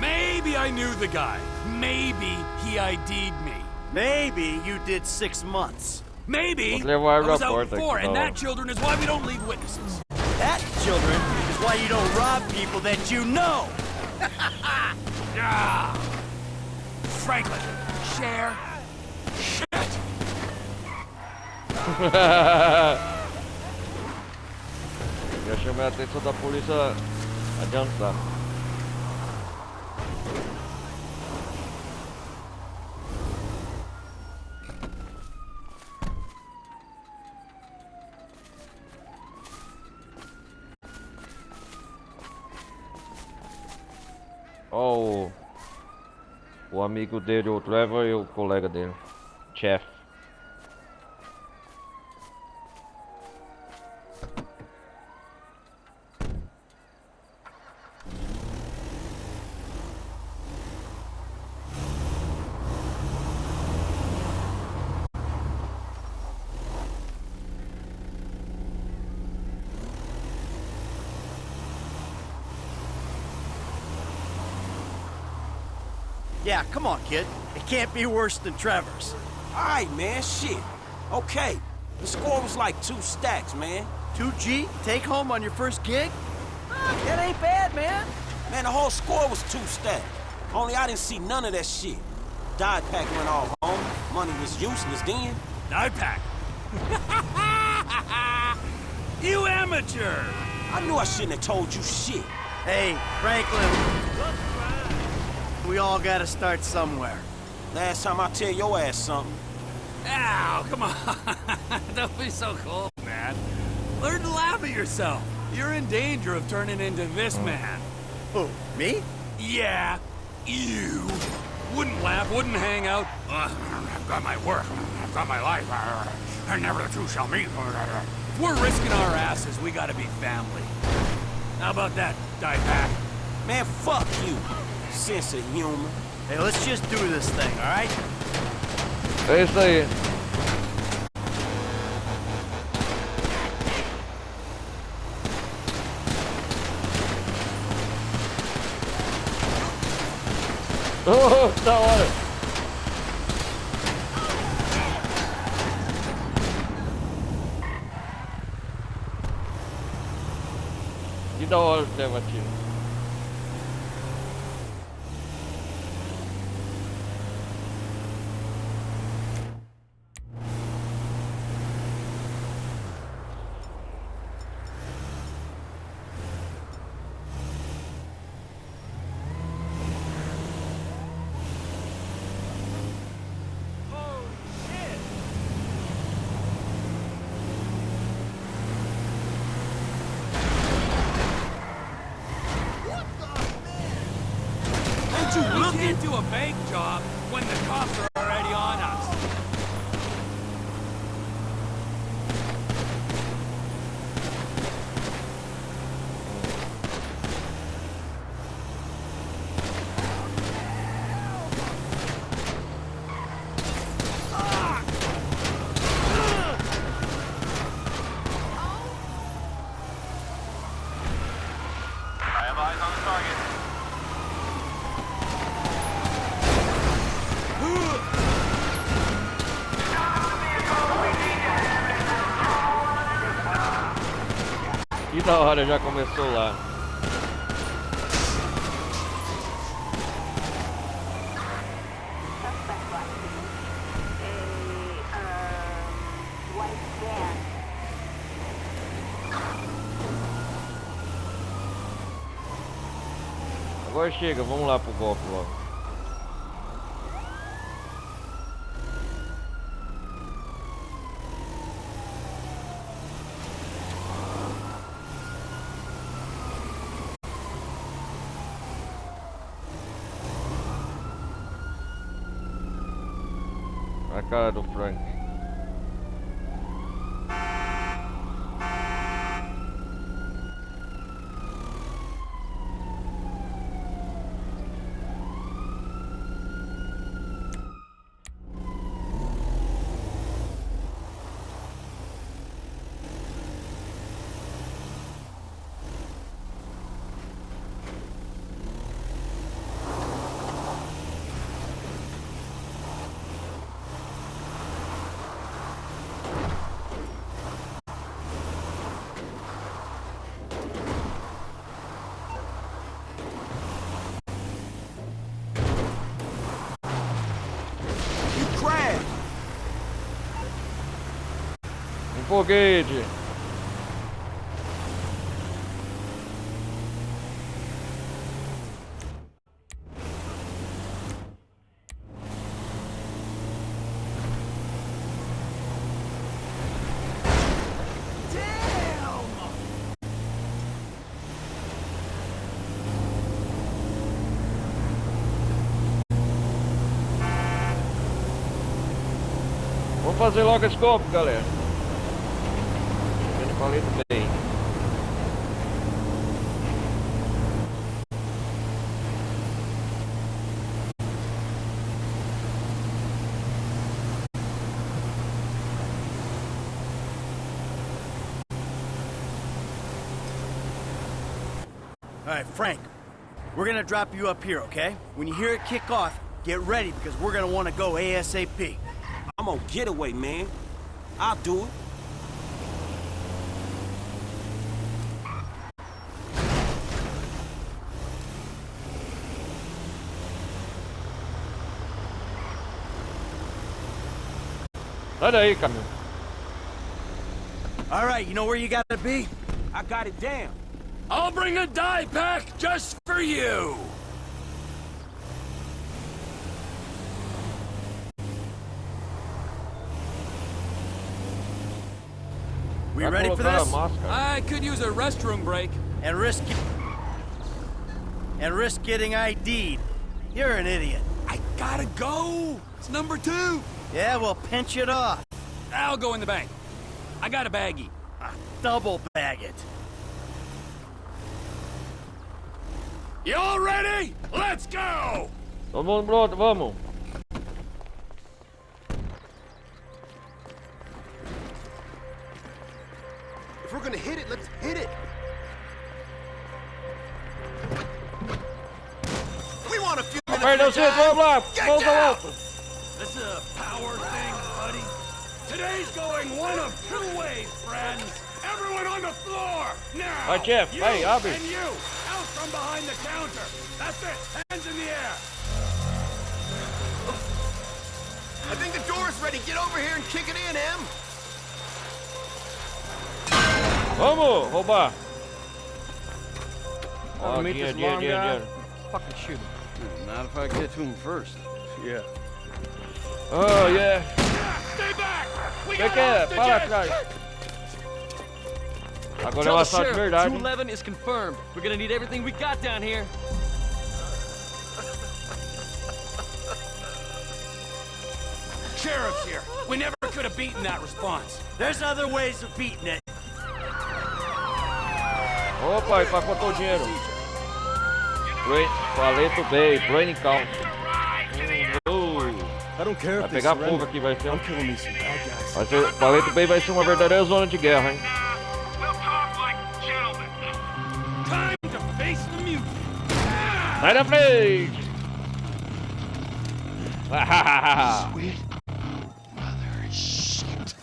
Speaker 3: Maybe I knew the guy. Maybe he ID'd me.
Speaker 11: Maybe you did 6 months.
Speaker 3: Maybe
Speaker 1: Vou levar
Speaker 3: I was
Speaker 1: pra
Speaker 3: out
Speaker 1: porta
Speaker 3: before,
Speaker 1: aqui,
Speaker 3: and
Speaker 1: tá
Speaker 3: that
Speaker 1: bom.
Speaker 3: children is why we don't leave witnesses.
Speaker 11: That, children, is why you don't rob people that you know.
Speaker 3: Ah, Franklin, share, shit.
Speaker 1: Já chamei a atenção da polícia adiantar. Ó, o amigo dele, o Trevor, e o colega dele, Chef.
Speaker 11: Yeah, come on, kid. It can't be worse than Trevor's.
Speaker 15: All right, man, shit. Okay, the score was like 2 stacks, man.
Speaker 11: 2G? Take home on your first gig? That ain't bad, man.
Speaker 15: Man, the whole score was 2 stacks. Only I didn't see none of that shit. Dye pack went all home. Money was useless then.
Speaker 3: Dye pack. You amateur.
Speaker 15: I knew I shouldn't have told you shit.
Speaker 11: Hey, Franklin. We all gotta start somewhere.
Speaker 15: Last time I tell your ass something.
Speaker 3: Ow, come on. Don't be so cold, man. Learn to laugh at yourself. You're in danger of turning into this man.
Speaker 11: Who, me?
Speaker 3: Yeah, you. Wouldn't laugh, wouldn't hang out. I've got my work, I've got my life, and never the two shall meet. If we're risking our asses, we gotta be family. How about that, die pack?
Speaker 15: Man, fuck you. Sense of humor.
Speaker 11: Hey, let's just do this thing, all right?
Speaker 1: É isso aí. Oh, que da hora! Que da hora o tema, tio.
Speaker 3: We can't do a bank job when the cops are already on us.
Speaker 5: I have eyes on the target.
Speaker 1: Que da hora, já começou lá. Agora chega, vamos lá pro golpe logo. A cara do Frank. Um foguete. Vamos fazer logo esse golpe, galera. Eu falei bem.
Speaker 11: All right, Frank. We're gonna drop you up here, okay? When you hear it kick off, get ready because we're gonna want to go ASAP.
Speaker 15: I'm on getaway, man. I'll do it.
Speaker 1: Sai daí, caminhão.
Speaker 11: All right, you know where you gotta be?
Speaker 15: I got it down.
Speaker 7: I'll bring a dye pack just for you.
Speaker 11: We ready for this?
Speaker 3: I could use a restroom break.
Speaker 11: And risk getting ID'd. You're an idiot.
Speaker 3: I gotta go. It's number 2.
Speaker 11: Yeah, well, pinch it off.
Speaker 3: I'll go in the bank. I got a baggie.
Speaker 11: Double bag it.
Speaker 7: You all ready? Let's go!
Speaker 1: Vamos, pronto, vamos.
Speaker 16: If we're gonna hit it, let's hit it. We want a few minutes.
Speaker 1: Aperta o cinto, vamos lá. Vamos lá.
Speaker 7: This is a power thing, buddy. Today's going one of 2 ways, friends. Everyone on the floor, now!
Speaker 1: Vai, Jeff,
Speaker 7: you
Speaker 1: vai, abre.
Speaker 7: And you, out from behind the counter. That's it, hands in the air.
Speaker 16: I think the door's ready. Get over here and kick it in, Em.
Speaker 1: Vamos, roubar.
Speaker 12: Wanna meet this long guy?
Speaker 1: dinheiro.
Speaker 12: Fucking shoot him.
Speaker 17: Not if I get to him first.
Speaker 12: Yeah.
Speaker 1: Oh, yeah.
Speaker 7: Stay back! We
Speaker 1: Que
Speaker 7: got
Speaker 1: é? Para
Speaker 7: hostages!
Speaker 1: atrás. Agora é
Speaker 14: Tell
Speaker 1: um
Speaker 14: the
Speaker 1: assalto de
Speaker 14: sheriff
Speaker 1: verdade.
Speaker 14: 211 is confirmed. We're gonna need everything we got down here.
Speaker 7: Sheriff's here. We never could have beaten that response.
Speaker 11: There's other ways of beating it.
Speaker 1: Opa, empacotou o dinheiro. Paleto Bay, Brain Count.
Speaker 12: I don't care
Speaker 1: Vai
Speaker 12: if they
Speaker 1: pegar
Speaker 12: surrender.
Speaker 1: fogo aqui, vai ser.
Speaker 12: I'm killing me some bad guys.
Speaker 1: Vai ser, Paleto Bay vai ser uma verdadeira zona de guerra, hein?
Speaker 7: Time to face the music.
Speaker 1: Sai da frente!
Speaker 7: Sweet mother shit.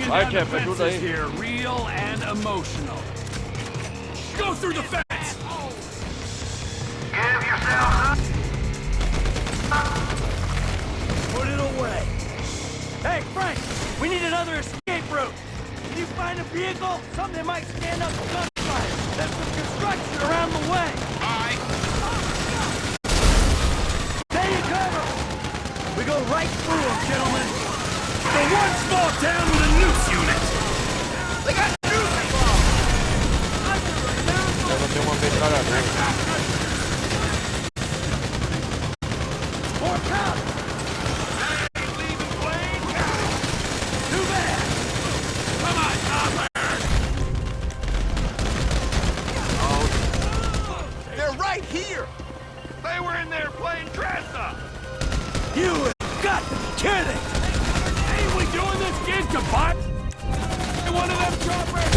Speaker 1: Vai, Jeff, ajuda aí.
Speaker 7: Here, real and emotional. Go through the fence.
Speaker 5: Give yourselves up.
Speaker 6: Put it away. Hey, Frank, we need another escape route. Can you find a vehicle? Something that might stand up to gunfire. There's some construction around the way.
Speaker 2: Aye.
Speaker 6: Stay in cover. We go right through them, gentlemen. The one small town with a noose unit. They got noose bombs.
Speaker 1: Deve ter uma metralhadora.
Speaker 6: More powder. Too bad. Come on, Hopper.
Speaker 2: Oh, they're right here. They were in there playing dress up.
Speaker 6: You have got to be kidding. Ain't we doing this kid to butt? One of them choppers.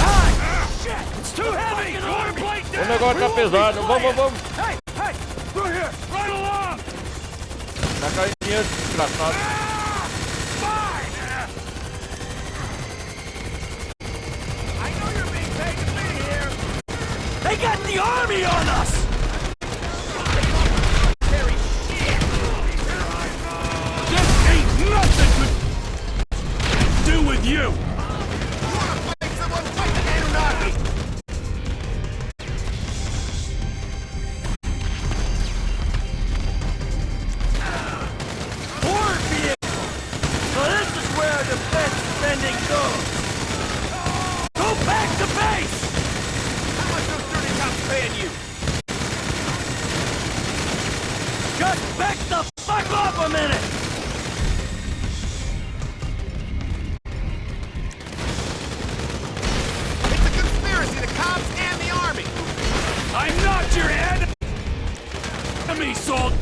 Speaker 6: Ah, shit. It's too heavy.
Speaker 1: O negócio tá pesado. Vamos.
Speaker 6: Hey, through here. Right along.
Speaker 1: Tá caindo dinheiro, desgraçado.
Speaker 6: I know you're being taken in here. They got the army on us. This ain't nothing to do with you. Just back the fuck off a minute!
Speaker 2: It's a conspiracy, the cops and the army.
Speaker 6: I'm not your enemy, soldier!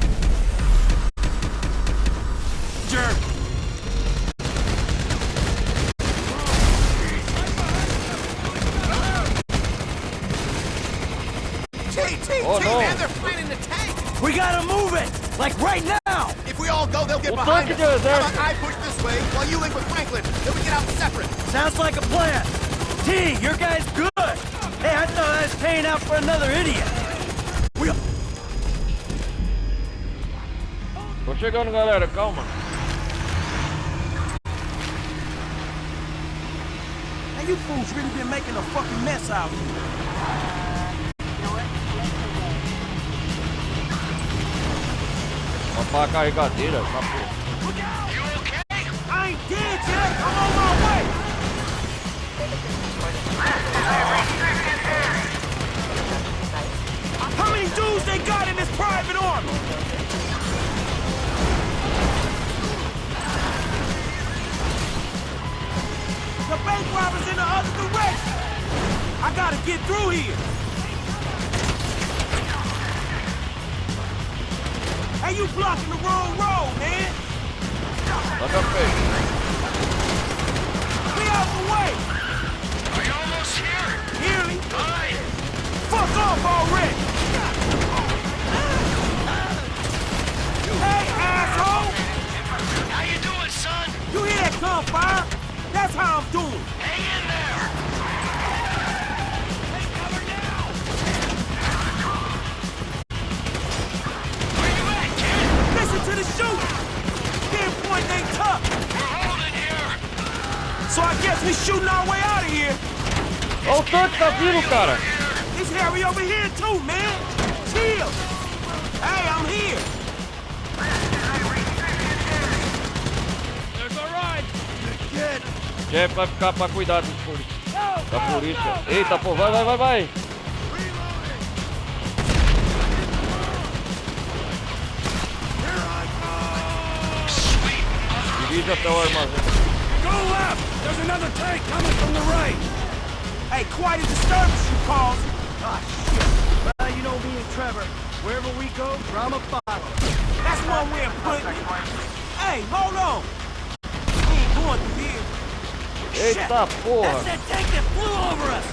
Speaker 2: Oh, no. Man, they're planning the tank.
Speaker 6: We gotta move it! Like right now!
Speaker 2: If we all go, they'll get behind us. How about I push this way while you link with Franklin, then we get out separate.
Speaker 6: Sounds like a plan. T, your guy's good. Hey, I thought I was paying out for another idiot.
Speaker 1: Tô chegando, galera, calma.
Speaker 6: Hey, you fools really been making a fucking mess out here.
Speaker 1: Uma carregadeira, tá porra.
Speaker 6: You okay? I ain't dead yet. I'm on my way. How many dudes they got in this private army? The bank robbers in the other direction. I gotta get through here. Hey, you blocking the wrong road, man!
Speaker 1: Look up, face.
Speaker 6: Be out the way!
Speaker 2: Are you almost here?
Speaker 6: Nearly.
Speaker 2: Aye.
Speaker 6: Fuck off already! Hey, asshole!
Speaker 2: How you doing, son?
Speaker 6: You hear that gunfire? That's how I'm doing.
Speaker 2: Hang in there. Take cover now. Where you at, kid?
Speaker 6: Listen to the shooting! Pinpoint ain't tough!
Speaker 2: We're holding here.
Speaker 6: So I guess we shooting our way out of here!
Speaker 1: Olha o tanque tá vindo, cara!
Speaker 6: It's Harry over here too, man! Chill! Hey, I'm here! There's a ride! Good.
Speaker 1: Jeff vai ficar pra cuidar da polícia. Eita, pô, vai! Dirige até o armazém.
Speaker 6: Go left! There's another tank coming from the right! Hey, quite a disturbance, you calls! Ah, shit! Well, you know me and Trevor. Wherever we go, drama follows. That's one way of putting it. Hey, hold on! We ain't going through here.
Speaker 1: Eita porra!
Speaker 6: That's that tank that flew over us!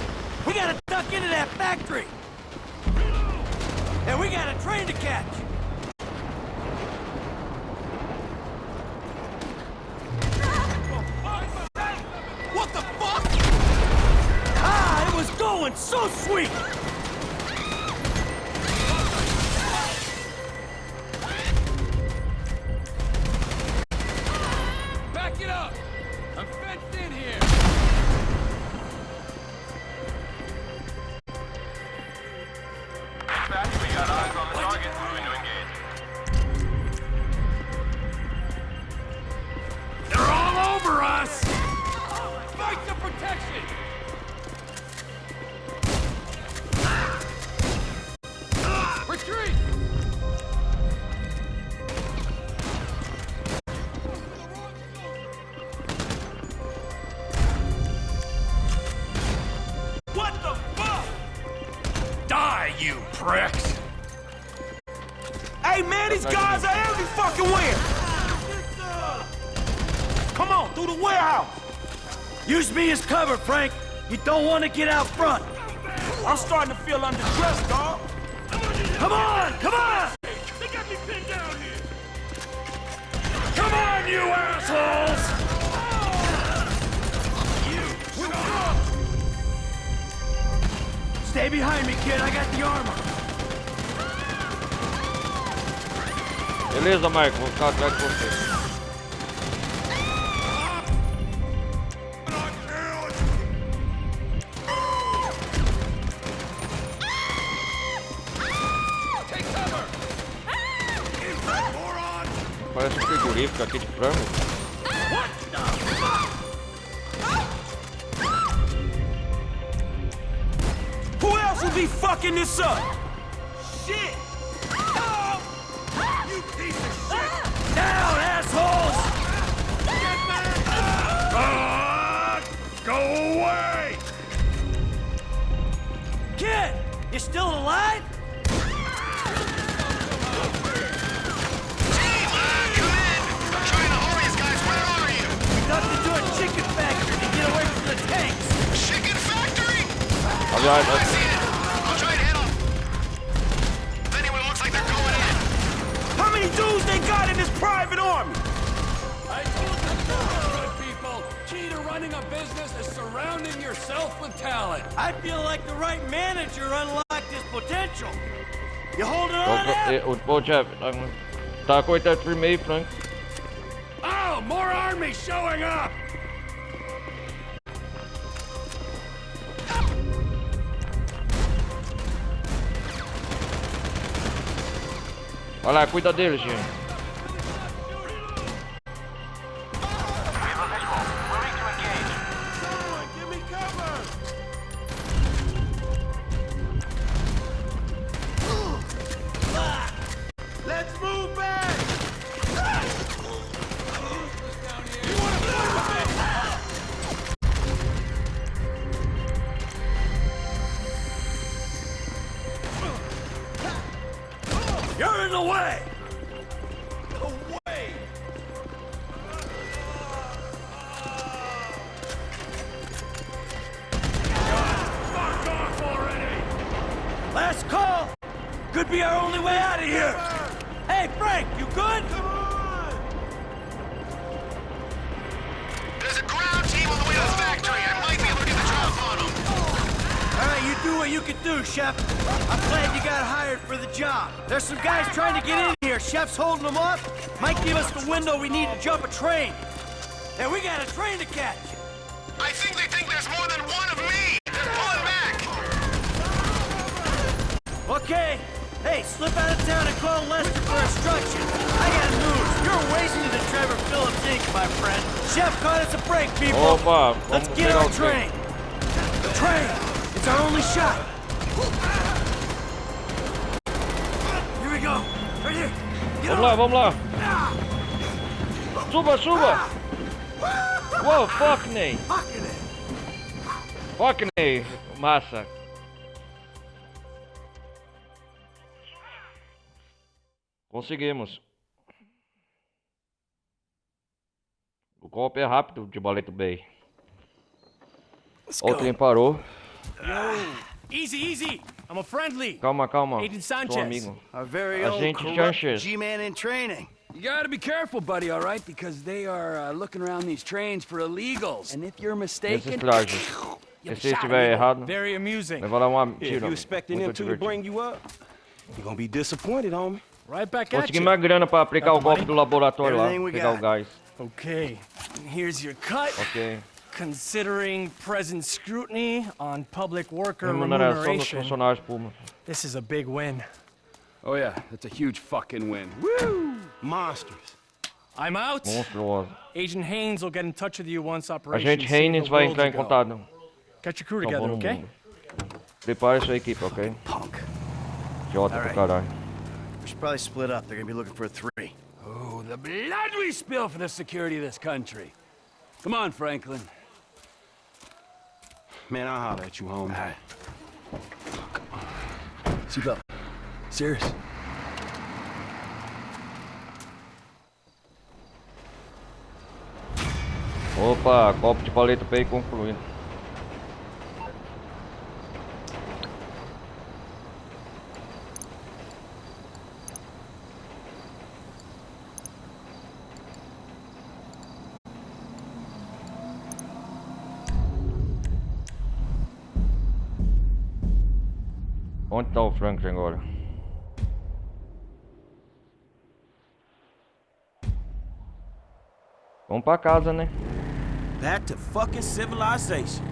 Speaker 6: We gotta duck into that factory! And we got a train to catch!
Speaker 2: What the fuck?
Speaker 6: Ah, it was going so sweet!
Speaker 3: Break it up! I'm fenced in here!
Speaker 5: Dispatch, we got eyes on the target. Moving to engage.
Speaker 3: They're all over us! Fight the protection! Retreat!
Speaker 15: What the fuck?
Speaker 3: Die, you pricks!
Speaker 15: Hey man, these guys are every fucking where. Come on, through the warehouse.
Speaker 6: Use me as cover, Frank. You don't want to get out front.
Speaker 15: I'm starting to feel underdressed, dog.
Speaker 6: Come on, come on!
Speaker 15: They got me pinned down here.
Speaker 6: Come on, you assholes! Stay behind me, kid. I got the armor.
Speaker 1: Beleza, Michael, vou ficar atrás de você. Parece um frigorífico aqui de frango.
Speaker 15: Who else will be fucking this up? Shit!
Speaker 6: You piece of shit! Down, assholes! Go away! Kid, you still alive? Ducked into a chicken factory to get away from the tanks.
Speaker 9: Chicken factory?
Speaker 1: I'll be right
Speaker 9: I see it. I'll try and head off. If anyone looks like they're going in.
Speaker 15: How many dudes they got in this private army?
Speaker 3: I told you, good people. Key to running a business is surrounding yourself with talent.
Speaker 6: I feel like the right manager unlocked his potential. You holding on, Ed?
Speaker 1: Ô, Jeff, tá cortando por meio, Frank.
Speaker 3: Oh, more army showing up!
Speaker 1: Vai lá, cuida deles, gente.
Speaker 15: Give me cover! Let's move back!
Speaker 6: You're in the way!
Speaker 15: No way!
Speaker 6: Fuck off already! Last call! Could be our only way out of here! Hey, Frank, you good?
Speaker 15: Come on!
Speaker 9: There's a ground team on the way to the factory. I might be able to get the drop on them.
Speaker 6: All right, you do what you can do, Chef. I'm glad you got hired for the job. There's some guys trying to get in here. Chef's holding them off. Might give us the window we need to jump a train. Hey, we got a train to catch.
Speaker 9: I think they think there's more than one of me. They're pulling back.
Speaker 6: Okay. Hey, slip out of town and call Lester for instructions. I got news. You're wasted at Trevor Phillips Inc., my friend. Chef caught us a break, people.
Speaker 1: Opa,
Speaker 6: Let's
Speaker 1: vamos
Speaker 6: get
Speaker 1: pegar
Speaker 6: our
Speaker 1: o trem.
Speaker 6: train. The train. It's our only shot. Here we go. Right here. Get
Speaker 1: Vamos lá,
Speaker 6: on.
Speaker 1: vamos lá. Suba, suba. Whoa, fuck me. Fuck me. Massa. Conseguimos. O golpe é rápido de Paleto Bay. O trem parou.
Speaker 6: Easy, easy. I'm a friendly.
Speaker 1: Calma, calma.
Speaker 6: Agent
Speaker 1: Sou
Speaker 6: Sanchez.
Speaker 1: amigo.
Speaker 6: Our very
Speaker 1: Agente
Speaker 6: own corrupt
Speaker 1: Sanchez.
Speaker 6: G-man in training.
Speaker 3: You gotta be careful, buddy, all right? Because they are looking around these trains for illegals. And if you're mistaken...
Speaker 1: Esses trajes. E se estiver errado,
Speaker 15: Very amusing.
Speaker 1: vai dar uma
Speaker 15: If
Speaker 1: tira.
Speaker 15: you expecting them
Speaker 1: Muito
Speaker 15: two to
Speaker 1: divertido.
Speaker 15: bring you up, you're gonna be disappointed, homie.
Speaker 6: Right back at
Speaker 1: Consegui
Speaker 6: you.
Speaker 1: mais grana pra aplicar o golpe do laboratório lá.
Speaker 6: Everything we
Speaker 1: Pegar o
Speaker 6: got.
Speaker 1: gás.
Speaker 6: Okay, here's your cut.
Speaker 1: Ok.
Speaker 6: Considering present scrutiny on public worker
Speaker 1: Remuneração dos
Speaker 6: remuneration,
Speaker 1: funcionários públicos.
Speaker 6: this is a big win.
Speaker 3: Oh yeah, that's a huge fucking win. Woo!
Speaker 6: Monsters. I'm out.
Speaker 1: Monstruoso.
Speaker 6: Agent Haynes will get in touch with you once operation.
Speaker 1: Agente Haynes vai entrar em contato.
Speaker 6: Get your crew
Speaker 1: Salvou
Speaker 6: together,
Speaker 1: no
Speaker 6: okay?
Speaker 1: mundo. Prepare sua equipe, ok? Idiota do caralho.
Speaker 11: We should probably split up. They're gonna be looking for a 3.
Speaker 3: Oh, the blood we spill for the security of this country. Come on, Franklin.
Speaker 15: Man, I'll holler at you, home.
Speaker 3: All right. Seatbelt. Serious.
Speaker 1: Opa, Golpe de Paleto Bay concluído. Onde tá o Franklin agora? Vamos pra casa, né?
Speaker 15: Back to fucking civilization.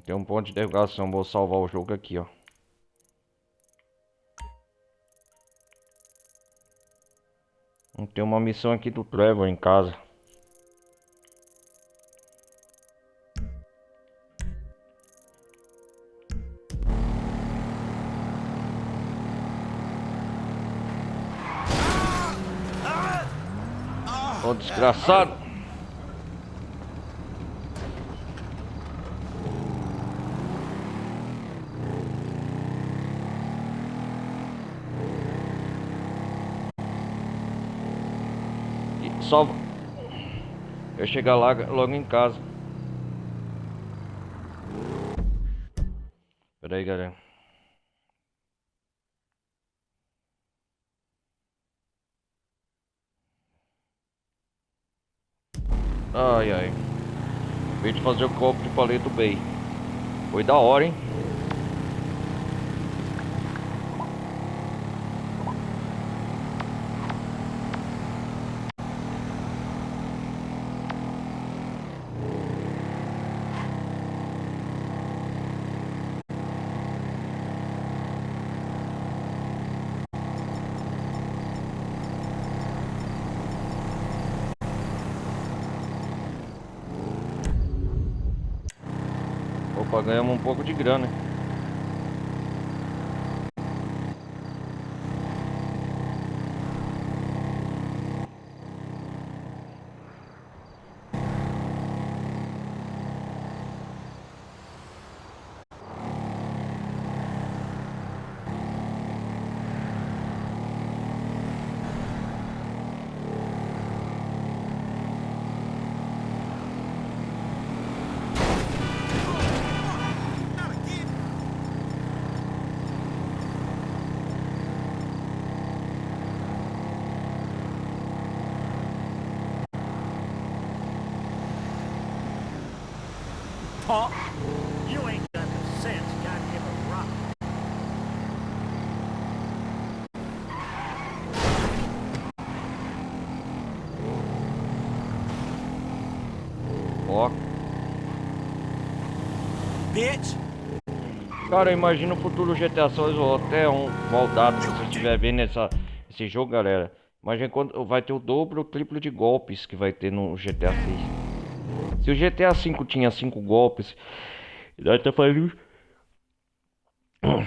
Speaker 1: Tem um ponto de interrogação, vou salvar o jogo aqui, ó. Tem uma missão aqui do Trevor em casa. Ô desgraçado! Só eu chegar lá logo em casa. Pera aí, galera. Ai ai. Acabei de fazer o golpe de Paleto Bay. Foi da hora, hein? Opa, ganhamos um pouco de grana.
Speaker 6: Punk, you ain't got the sense, goddamn a rock.
Speaker 1: Ó.
Speaker 6: Bitch.
Speaker 1: Cara, imagina o futuro GTA 6 ou até um montado, se você estiver vendo esse jogo, galera. Imagina quando vai ter o dobro ou triplo de golpes que vai ter no GTA 6. Se o GTA 5 tinha 5 golpes, nós tá fazendo...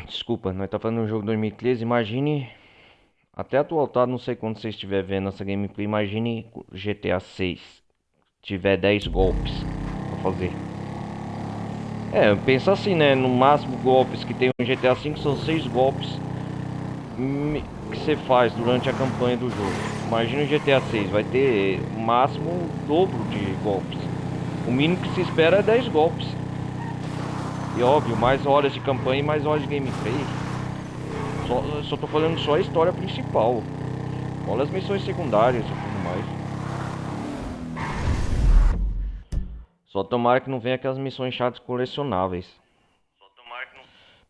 Speaker 1: Desculpa, nós tá fazendo um jogo 2013, imagine... Até atualizado, não sei quando você estiver vendo essa gameplay, imagine GTA 6 tiver 10 golpes pra fazer. Pensa assim, né? No máximo golpes que tem no GTA V são 6 golpes que você faz durante a campanha do jogo. Imagina o GTA 6, vai ter o máximo o dobro de golpes. O mínimo que se espera é 10 golpes. E óbvio, mais horas de campanha e mais horas de gameplay. Só tô falando só a história principal. Olha as missões secundárias e tudo mais. Só tomara que não venha aquelas missões chatas colecionáveis.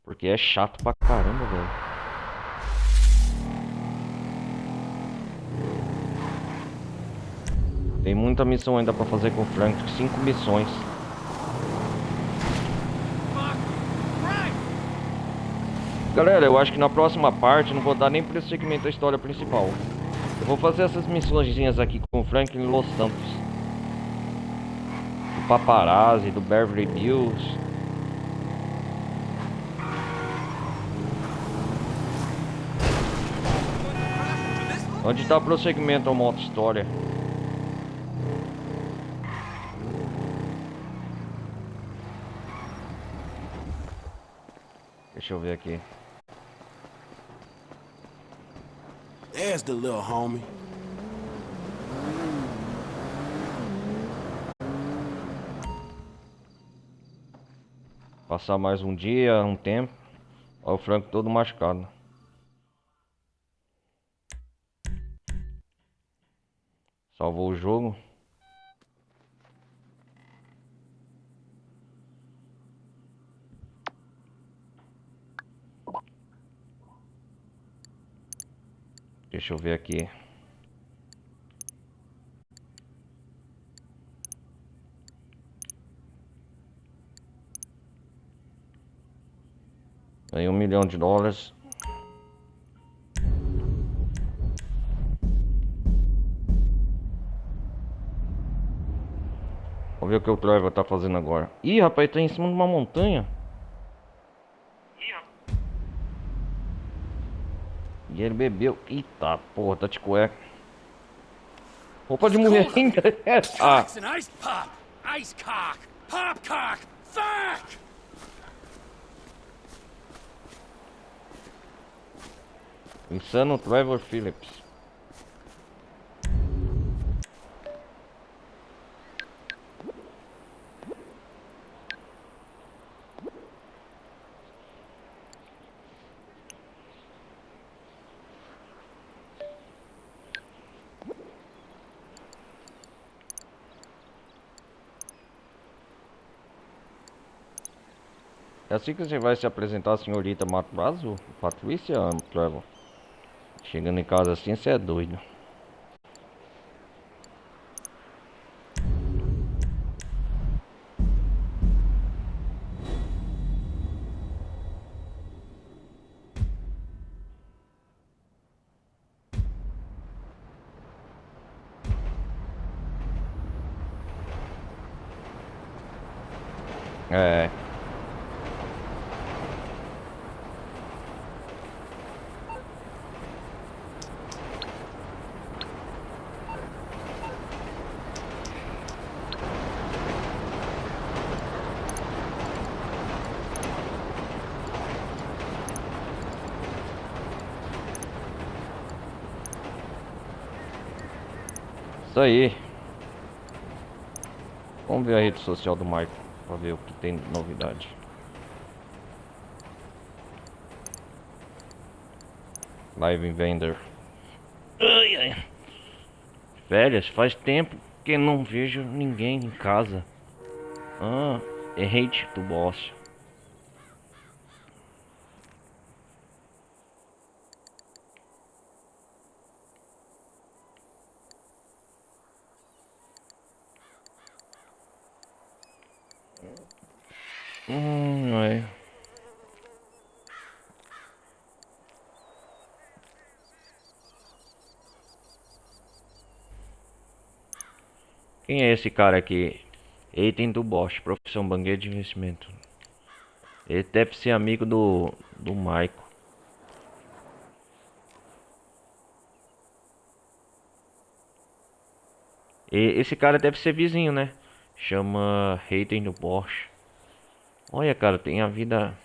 Speaker 1: Porque é chato pra caramba, velho. Tem muita missão ainda pra fazer com o Frank. 5 missões. Galera, eu acho que na próxima parte não vou dar nem prosseguimento à história principal. Eu vou fazer essas missõezinhas aqui com o Frank em Los Santos. Do Paparazzi, do Beverly Hills. Onde tá o prosseguimento ao modo história? Deixa eu ver aqui.
Speaker 6: There's the little homie.
Speaker 1: Passar mais um dia, um tempo. Olha o Frank todo machucado. Salvou o jogo. Deixa eu ver aqui. Ganhei $1 milhão. Vamos ver o que o Trevor tá fazendo agora. Ih, rapaz, tá em cima de uma montanha. E ele bebeu. Eita porra, tá de cueca. Roupa de mulher ainda. Ah.
Speaker 7: It's an ice pop, ice cock, pop cock, fuck!
Speaker 1: Insano Trevor Phillips. É assim que você vai se apresentar, senhorita Madrazo? Patrícia, Trevor? Chegando em casa assim, você é doido. É. Isso aí. Vamos ver a rede social do Michael para ver o que tem de novidade. Live Vendor. Ai, ai. Férias, faz tempo que não vejo ninguém em casa. Ah, é hate do boss. É. Quem é esse cara aqui? Item do Bosch, profissão banqueiro de investimento. Ele deve ser amigo do Michael. E esse cara deve ser vizinho, né? Chama Hayden do Bosch. Olha, cara, tem a vida.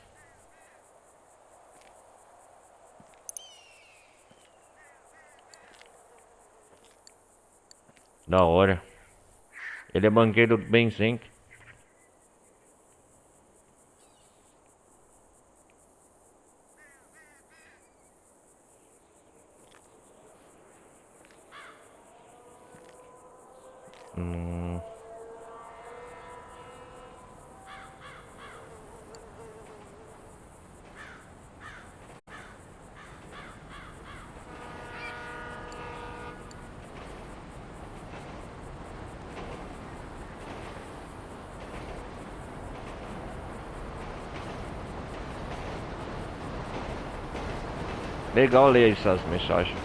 Speaker 1: Da hora. Ele é banqueiro do Benzenk. Legal ler essas mensagens.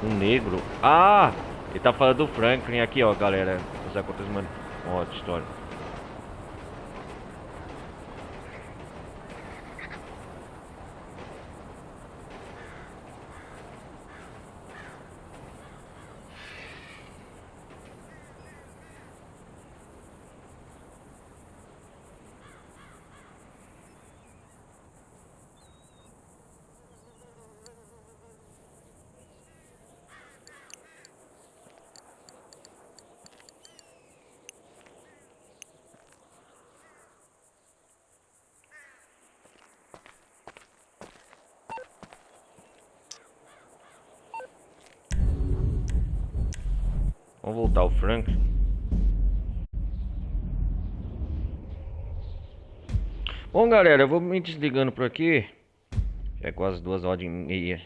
Speaker 1: Um negro. Ah! Ele tá falando do Franklin aqui, ó, galera. Os acontecimentos. Ó, história. Vamos voltar ao Frank. Bom, galera, eu vou me desligando por aqui. Já é quase 2h30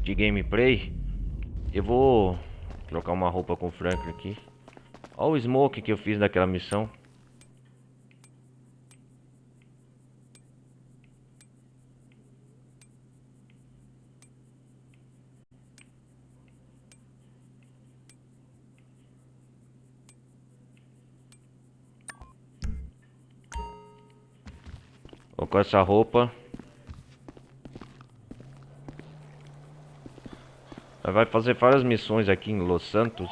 Speaker 1: de gameplay. Eu vou trocar uma roupa com o Frank aqui. Olha o smoke que eu fiz daquela missão. Com essa roupa vai fazer várias missões aqui em Los Santos.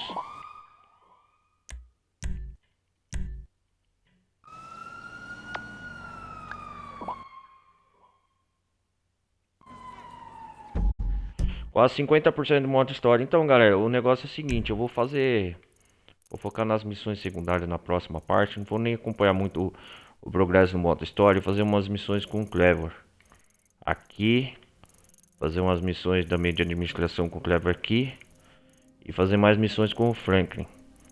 Speaker 1: Quase 50% do modo história. Então, galera, o negócio é o seguinte, vou focar nas missões secundárias na próxima parte. Não vou nem acompanhar muito o progresso do modo história, fazer umas missões com o Trevor aqui, fazer umas missões também de administração com o Trevor aqui e fazer mais missões com o Franklin.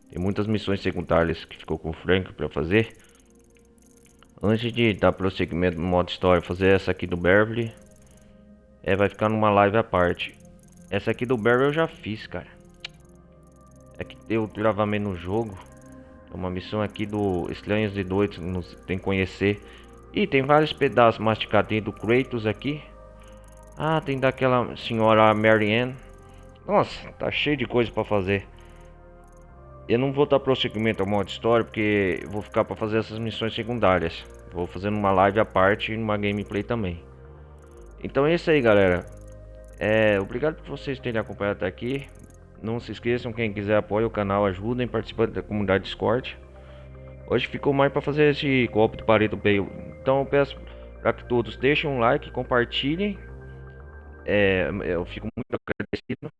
Speaker 1: Tem muitas missões secundárias que ficou com o Franklin para fazer. Antes de dar prosseguimento no modo história, fazer essa aqui do Beverly vai ficar numa live à parte. Essa aqui do Beverly eu já fiz, cara. É que deu travamento no jogo. Uma missão aqui do Estranhos de Doidos, tem que conhecer. E tem vários pedaços masticados. Tem do Kratos aqui. Ah, tem daquela senhora Mary Ann. Nossa, tá cheio de coisa pra fazer. Eu não vou dar prosseguimento ao modo história, porque vou ficar pra fazer essas missões secundárias. Vou fazer uma live à parte e numa gameplay também. Então é isso aí, galera. Obrigado por vocês terem acompanhado até aqui. Não se esqueçam, quem quiser apoia o canal, ajudem, participando da comunidade Discord. Hoje ficou mais para fazer esse golpe do Paleto Bay. Então eu peço para que todos deixem um like, compartilhem. Eu fico muito agradecido.